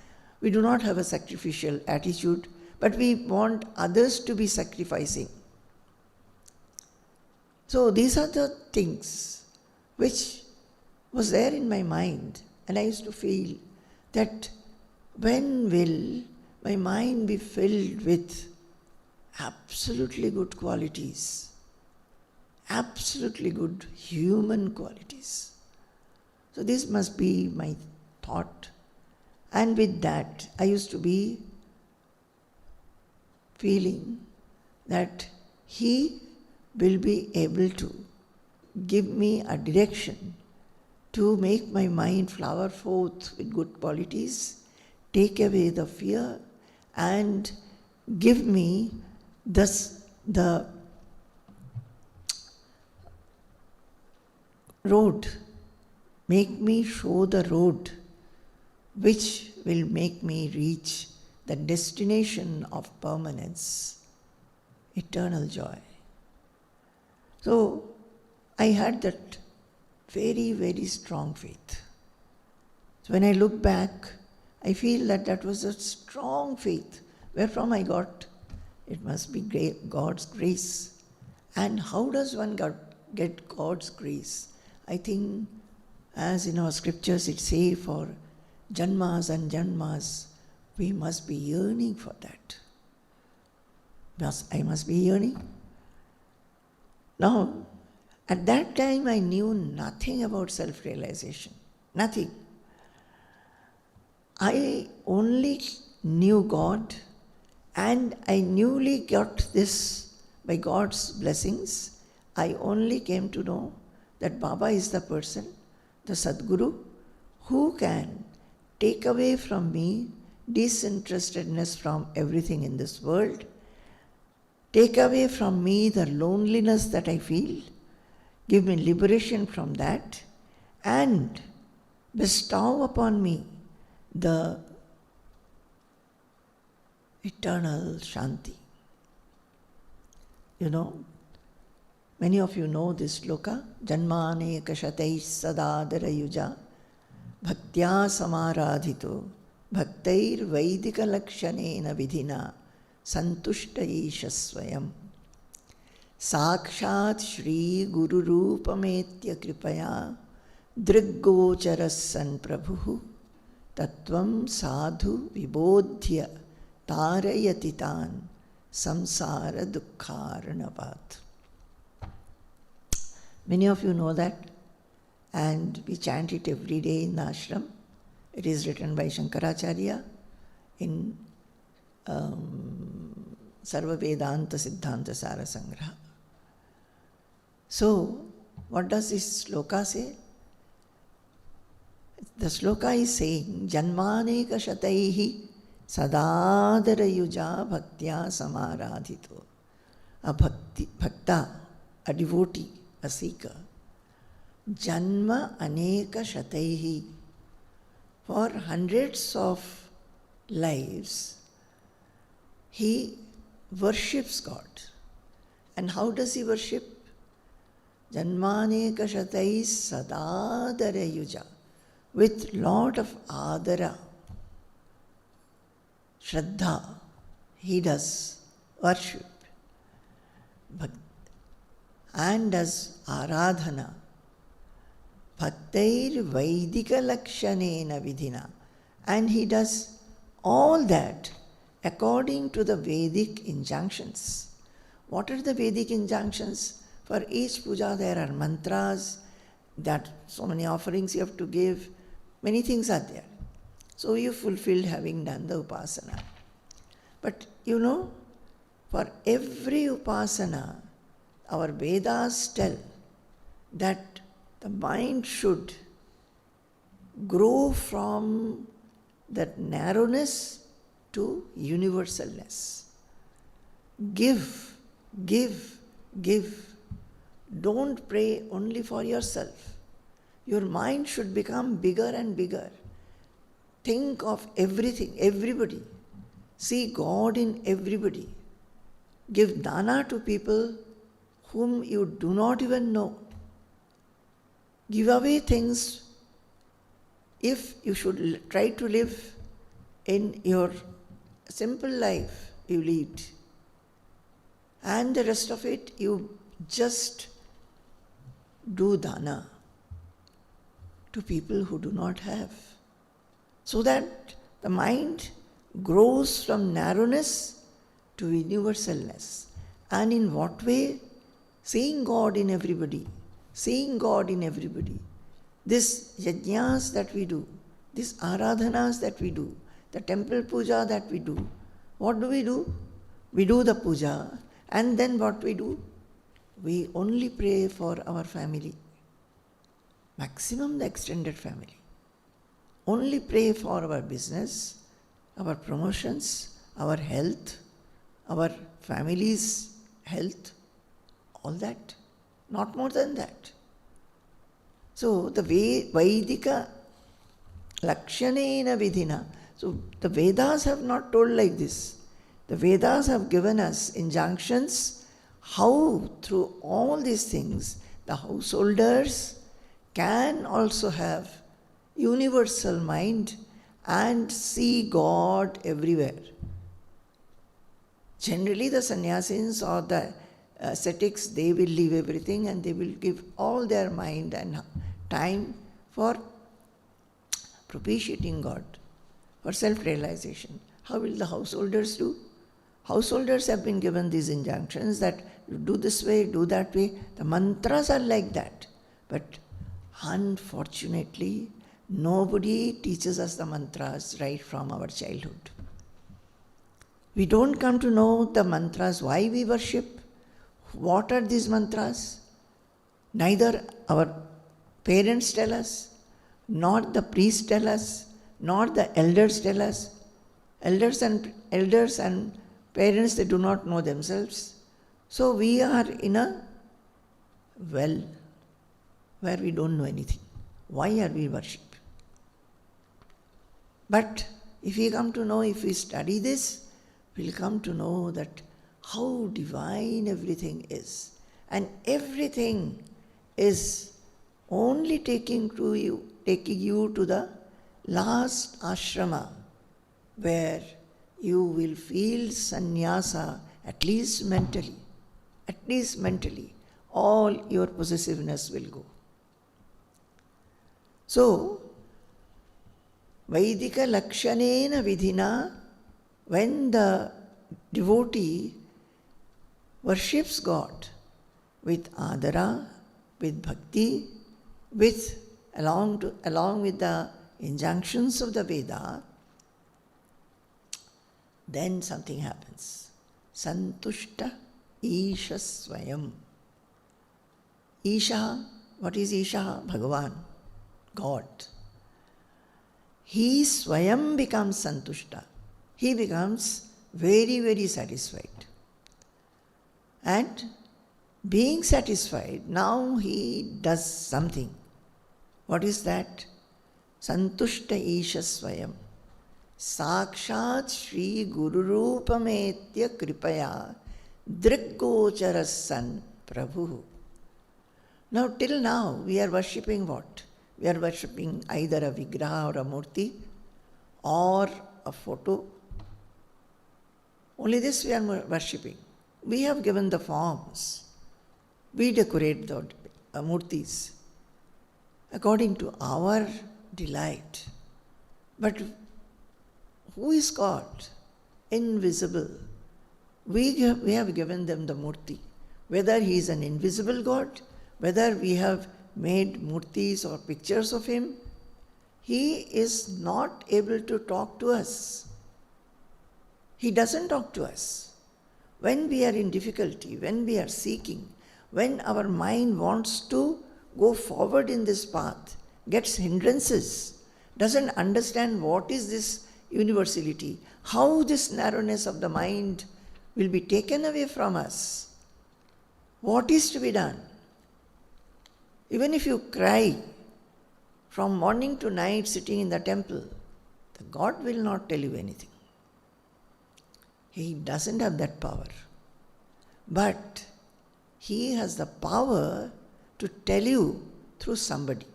We do not have a sacrificial attitude, but we want others to be sacrificing. So these are the things which was there in my mind, and I used to feel that when will my mind be filled with absolutely good qualities, absolutely good human qualities. So this must be my thought. And with that, I used to be feeling that he will be able to give me a direction to make my mind flower forth with good qualities, take away the fear, and give me the road, make me show the road which will make me reach the destination of permanence, eternal joy. So I had that very, very strong faith. So when I look back, I feel that that was a strong faith. Where I got? It must be God's grace. And how does one get God's grace? I think, as in our scriptures it say, for janmas and janmas, we must be yearning for that. I must be yearning. Now, at that time I knew nothing about self-realization. Nothing. I only knew God, and I newly got this by God's blessings. I only came to know that Baba is the person, the Sadguru, who can take away from me disinterestedness from everything in this world, take away from me the loneliness that I feel, give me liberation from that, and bestow upon me the eternal Shanti. You know, many of you know this sloka, Janmane kashatai sadadara yuja bhaktya samaradhito bhaktair vaidika lakshanena vidhina santushtaisha swayam sakshat shri guru rupametya kripaya driggocharas san prabhu Tattvam sadhu vibodhya tarayatitan samsara dukkharanavat. Many of you know that, and we chant it every day in the ashram. It is written by Shankaracharya in Sarva Vedanta Siddhanta Sara Sangraha. So, what does this sloka say? The sloka is saying, Janmaneka shataihi sadadara yuja bhaktya samaradhito. A bhakta, a devotee, a seeker. Janma aneka shataihi. For hundreds of lives, he worships God. And how does he worship? Janmaneka shatai sadadara yuja. With lot of adara, shraddha, he does worship and does aradhana. Bhaktair vaidika lakshanena vidhina. And he does all that according to the Vedic injunctions. What are the Vedic injunctions? For each puja there are mantras, that so many offerings you have to give, many things are there. So you fulfilled having done the upasana. But for every upasana, our Vedas tell that the mind should grow from that narrowness to universalness. Give, give, give. Don't pray only for yourself. Your mind should become bigger and bigger. Think of everything, everybody. See God in everybody. Give dana to people whom you do not even know. Give away things. If you should try to live in your simple life you lead, and the rest of it you just do dana to people who do not have, so that the mind grows from narrowness to universalness. And in what way? Seeing God in everybody. Seeing God in everybody. This yajnas that we do, these aradhanas that we do, the temple puja that we do, what do? We do the puja, and then what we do? We only pray for our family, maximum the extended family. Only pray for our business, our promotions, our health, our family's health, all that, not more than that. So the Vaidika Lakshanena Vidhina. So the Vedas have not told like this. The Vedas have given us injunctions how through all these things the householders can also have universal mind and see God everywhere. Generally the sannyasis or the ascetics, they will leave everything and they will give all their mind and time for propitiating God, for self-realization. How will the householders do? Householders have been given these injunctions that you do this way, do that way. The mantras are like that. But unfortunately, nobody teaches us the mantras right from our childhood. We don't come to know the mantras, why we worship, what are these mantras. Neither our parents tell us, nor the priests tell us, nor the elders tell us. Elders and parents, they do not know themselves. So we are in a well where we don't know anything. Why are we worship? But if we come to know, if we study this, we'll come to know that how divine everything is. And everything is only taking you to the last ashrama, where you will feel sannyasa, at least mentally. All your possessiveness will go. So, Vaidika Lakshanena Vidhina, when the devotee worships God with adara, with bhakti, along with the injunctions of the Veda, then something happens. Santushta Isha Swayam. Isha, what is Isha? Bhagavan, God. He Swayam becomes Santushta. He becomes very, very satisfied. And being satisfied, now he does something. What is that? Santushta Isha Swayam. Sakshat Shri Guru Rupametya Kripaya Drikgocharasan Prabhu. Now, till now, we are worshipping what? We are worshipping either a vigraha or a murti or a photo. Only this we are worshipping. We have given the forms. We decorate the murtis according to our delight. But who is God? Invisible. We have given them the murti. Whether he is an invisible God, whether we have made murtis or pictures of him, he is not able to talk to us. He doesn't talk to us. When we are in difficulty, when we are seeking, when our mind wants to go forward in this path, gets hindrances, doesn't understand what is this universality, how this narrowness of the mind will be taken away from us, what is to be done? Even if you cry from morning to night sitting in the temple, the God will not tell you anything. He doesn't have that power. But he has the power to tell you through somebody.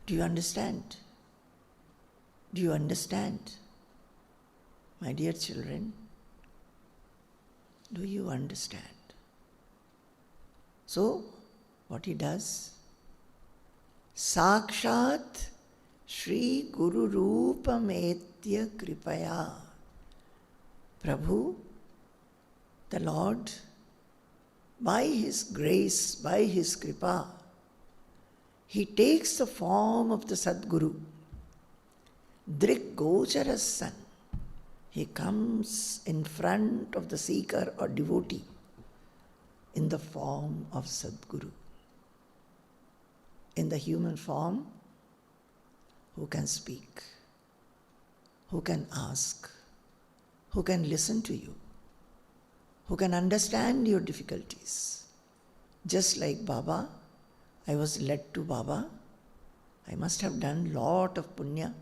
Do you understand? Do you understand? My dear children, do you understand? So, what he does? Sakshat Shri Guru Rupam Etya Kripaya. Prabhu, the Lord, by his grace, by his kripa, he takes the form of the Sadguru. Drik Gochara's son. He comes in front of the seeker or devotee in the form of Sadguru. In the human form, who can speak, who can ask, who can listen to you, who can understand your difficulties. Just like Baba, I was led to Baba. I must have done lot of punya.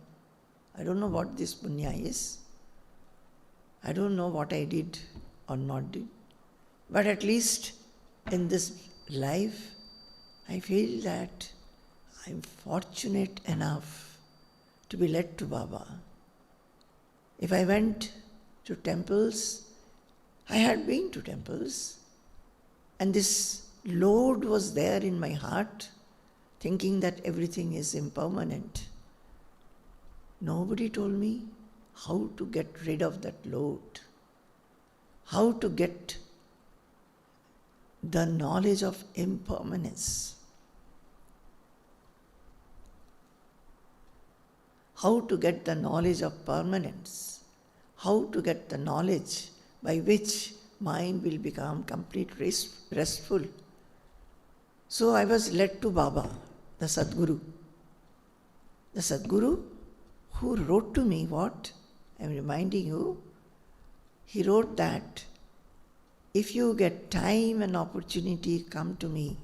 I don't know what this punya is. I don't know what I did or not did. But at least in this life, I feel that I'm fortunate enough to be led to Baba. If I went to temples, I had been to temples, and this load was there in my heart, thinking that everything is impermanent. Nobody told me how to get rid of that load, how to get the knowledge of impermanence, how to get the knowledge of permanence, how to get the knowledge by which mind will become completely restful. So I was led to Baba, the Sadguru. The Sadguru who wrote to me what? I am reminding you, he wrote that if you get time and opportunity, come to me.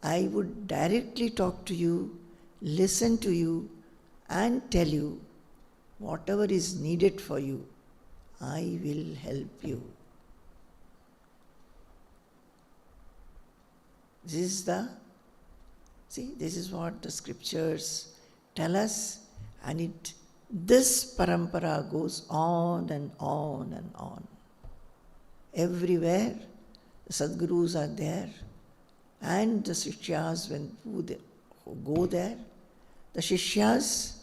I would directly talk to you, listen to you, and tell you whatever is needed for you. I will help you. This is what the scriptures tell us, and this parampara goes on and on and on. Everywhere the Sadgurus are there, and the Shishyas who go there, the Shishyas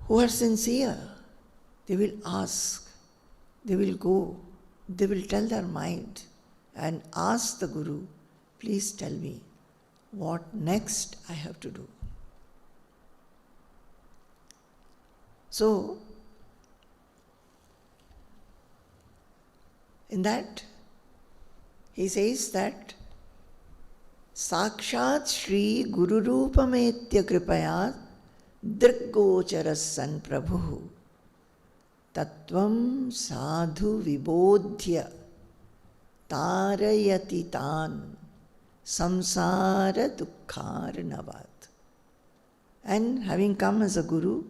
who are sincere, they will ask, they will go, they will tell their mind and ask the Guru, please tell me what next I have to do. So, in that, he says that Sakshat Shri Guru Rupametya Kripaya Drikgocharas San Prabhu Tattvam Sadhu Vibodhya Tarayati Tan Samsara Dukkarnavat. And having come as a Guru,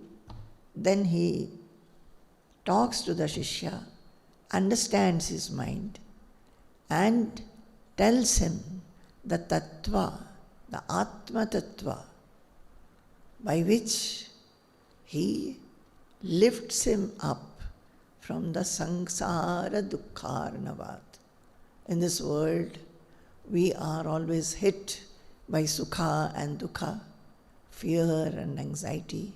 then he talks to the Shishya, understands his mind, and tells him the Tattva, the Atma Tattva, by which he lifts him up from the Samsara Dukkarnavat. In this world, we are always hit by Sukha and Dukha, fear and anxiety,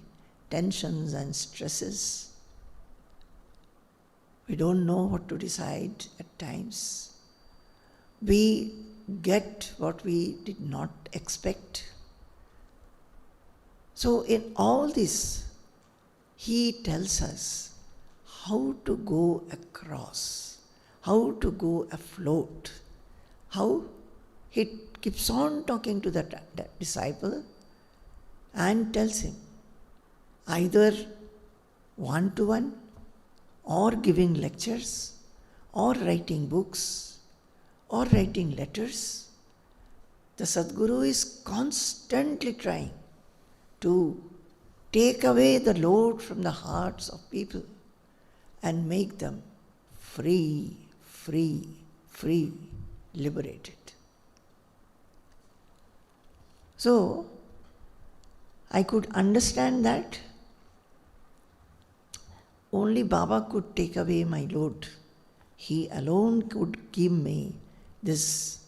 tensions and stresses. We don't know what to decide at times. We get what we did not expect. So in all this, he tells us how to go across, how to go afloat, how he keeps on talking to that disciple and tells him, either one-to-one or giving lectures or writing books or writing letters, the Sadguru is constantly trying to take away the load from the hearts of people and make them free, liberated. So, I could understand that only Baba could take away my load. He alone could give me this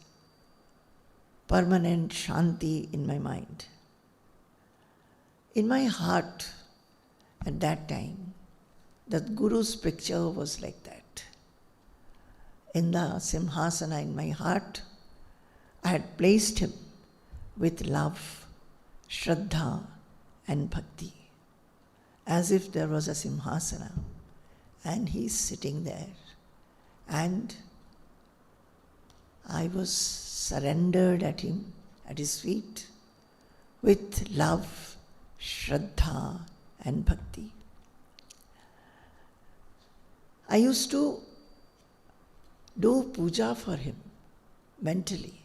permanent shanti in my mind. In my heart, at that time, the Guru's picture was like that. In the Simhasana in my heart, I had placed him with love, Shraddha and Bhakti, as if there was a Simhasana and he's sitting there. And I was surrendered at him, at his feet, with love, Shraddha and Bhakti. I used to do puja for him mentally.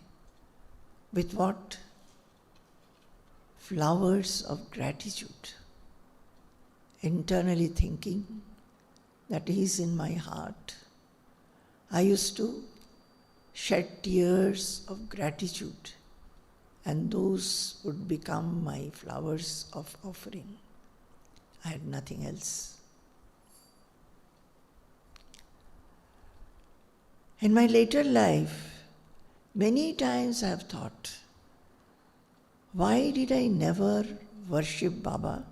With what? Flowers of gratitude. Internally thinking that he is in my heart. I used to shed tears of gratitude, and those would become my flowers of offering. I had nothing else. In my later life, many times I have thought, why did I never worship Baba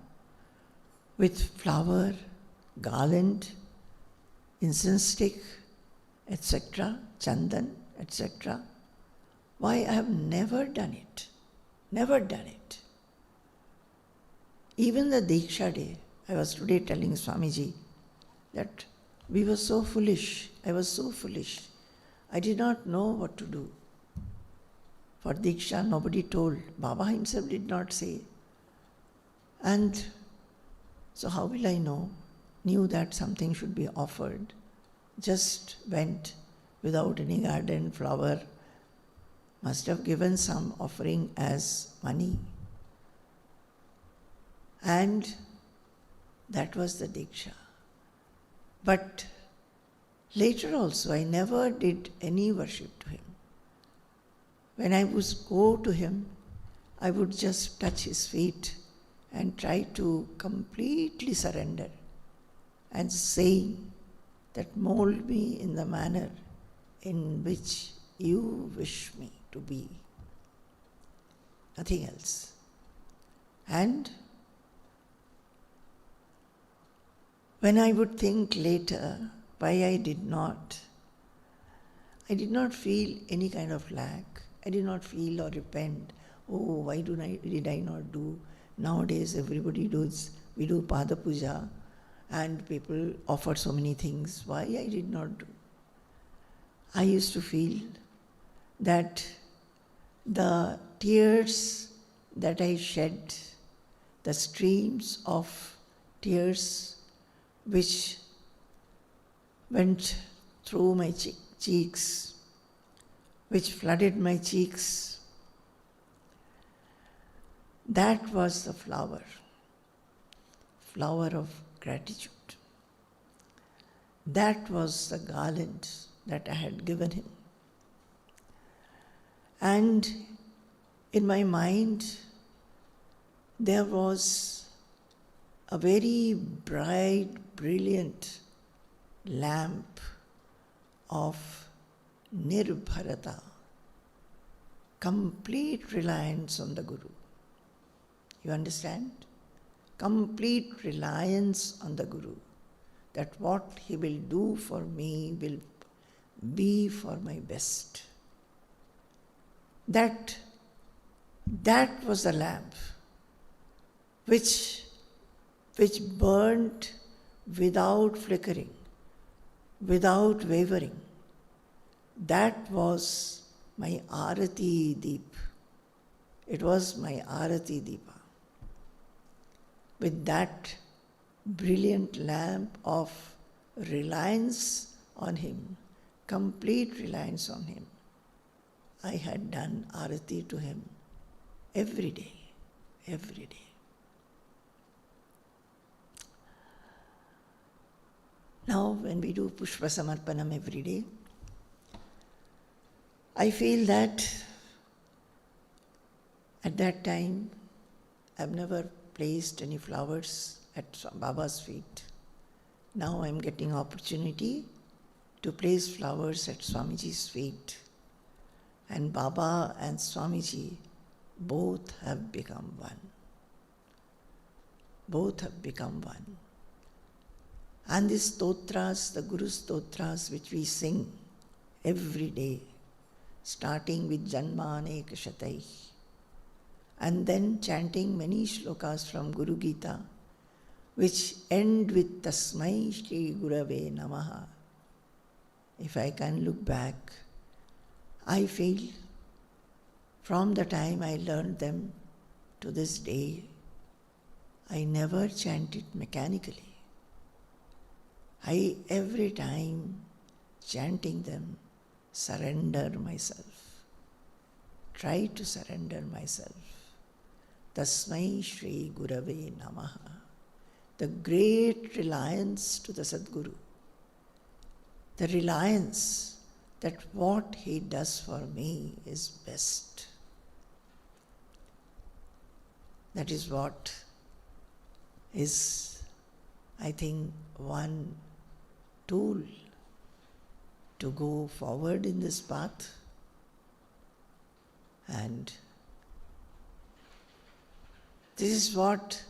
with flower, garland, incense stick, etc., chandan, etc.? Why I have never done it? Never done it. Even the Deeksha day, I was today telling Swamiji that we were so foolish. I was so foolish. I did not know what to do. For Deeksha, nobody told. Baba himself did not say. And so how will I know? Knew that something should be offered. Just went without any garden, flower. Must have given some offering as money. And that was the Deeksha. But later also, I never did any worship to him. When I would go to him, I would just touch his feet and try to completely surrender and say that mold me in the manner in which you wish me to be. Nothing else. And when I would think later why I did not feel any kind of lack. I did not feel or repent. Oh, why did I not do? Nowadays everybody does. We do Pada Puja and people offer so many things. Why I did not do? I used to feel that the tears that I shed, the streams of tears which went through my cheeks, which flooded my cheeks, that was the flower of gratitude. That was the garland that I had given him. And in my mind, there was a very bright, brilliant lamp of nirbharata, complete reliance on the Guru. You understand? Complete reliance on the Guru. that what he will do for me will be for my best. That was the lamp which burnt without flickering, without wavering. That was my Arati Deep. It was my Arati Deepa. With that brilliant lamp of reliance on him, complete reliance on him, I had done Arati to him every day, every day. Now, when we do Pushpa Samarpanam every day, I feel that at that time, I've never placed any flowers at Baba's feet. Now I'm getting opportunity to place flowers at Swamiji's feet. And Baba and Swamiji both have become one. Both have become one. And these stotras, the Guru stotras which we sing every day, starting with Janmaneka Shatai, and then chanting many shlokas from Guru Gita, which end with Tasmai Shri Gurave Namaha. If I can look back, I feel from the time I learned them to this day, I never chanted mechanically. I every time chanting them, surrender myself. Try to surrender myself. Tasmai Shri Gurave Namaha. The great reliance to the Sadguru. The reliance that what he does for me is best. That is what is, I think, one tool to go forward in this path. And this is what,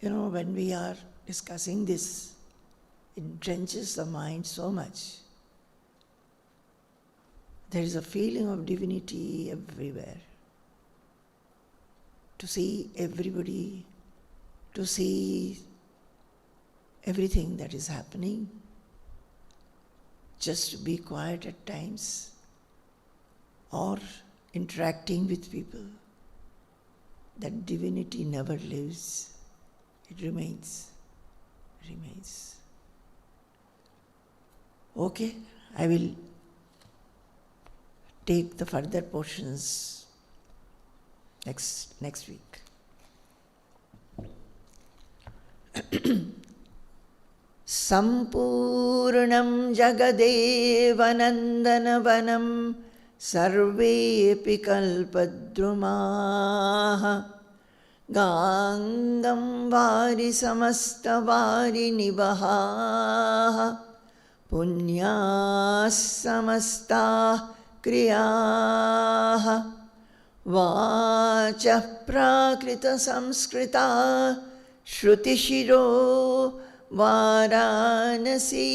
when we are discussing this, it drenches the mind so much. There is a feeling of divinity everywhere. To see everybody, to see everything that is happening, just to be quiet at times, or interacting with people. That divinity never lives. It remains. Okay, I will take the further portions next week. Sampurnam Jagadevanandanavanam Sarvepi Kalpadrumaha Gangam Vari Samastavari Nibaha Punyas Samasta Kriyaha Vachah Prakrita Samskrita Shrutishiro Varanasi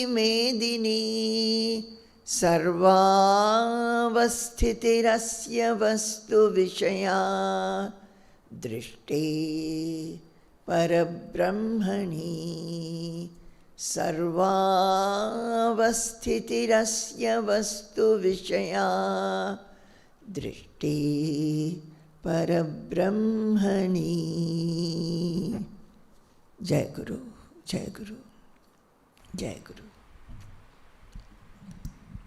Medini Sarvavasthitirasya Vastu Vishaya Drishte Parabrahmani Sarvavasthitirasya Vastu Vishaya Drishte Parabrahmani. Jai Guru, Jai Guru, Jai Guru.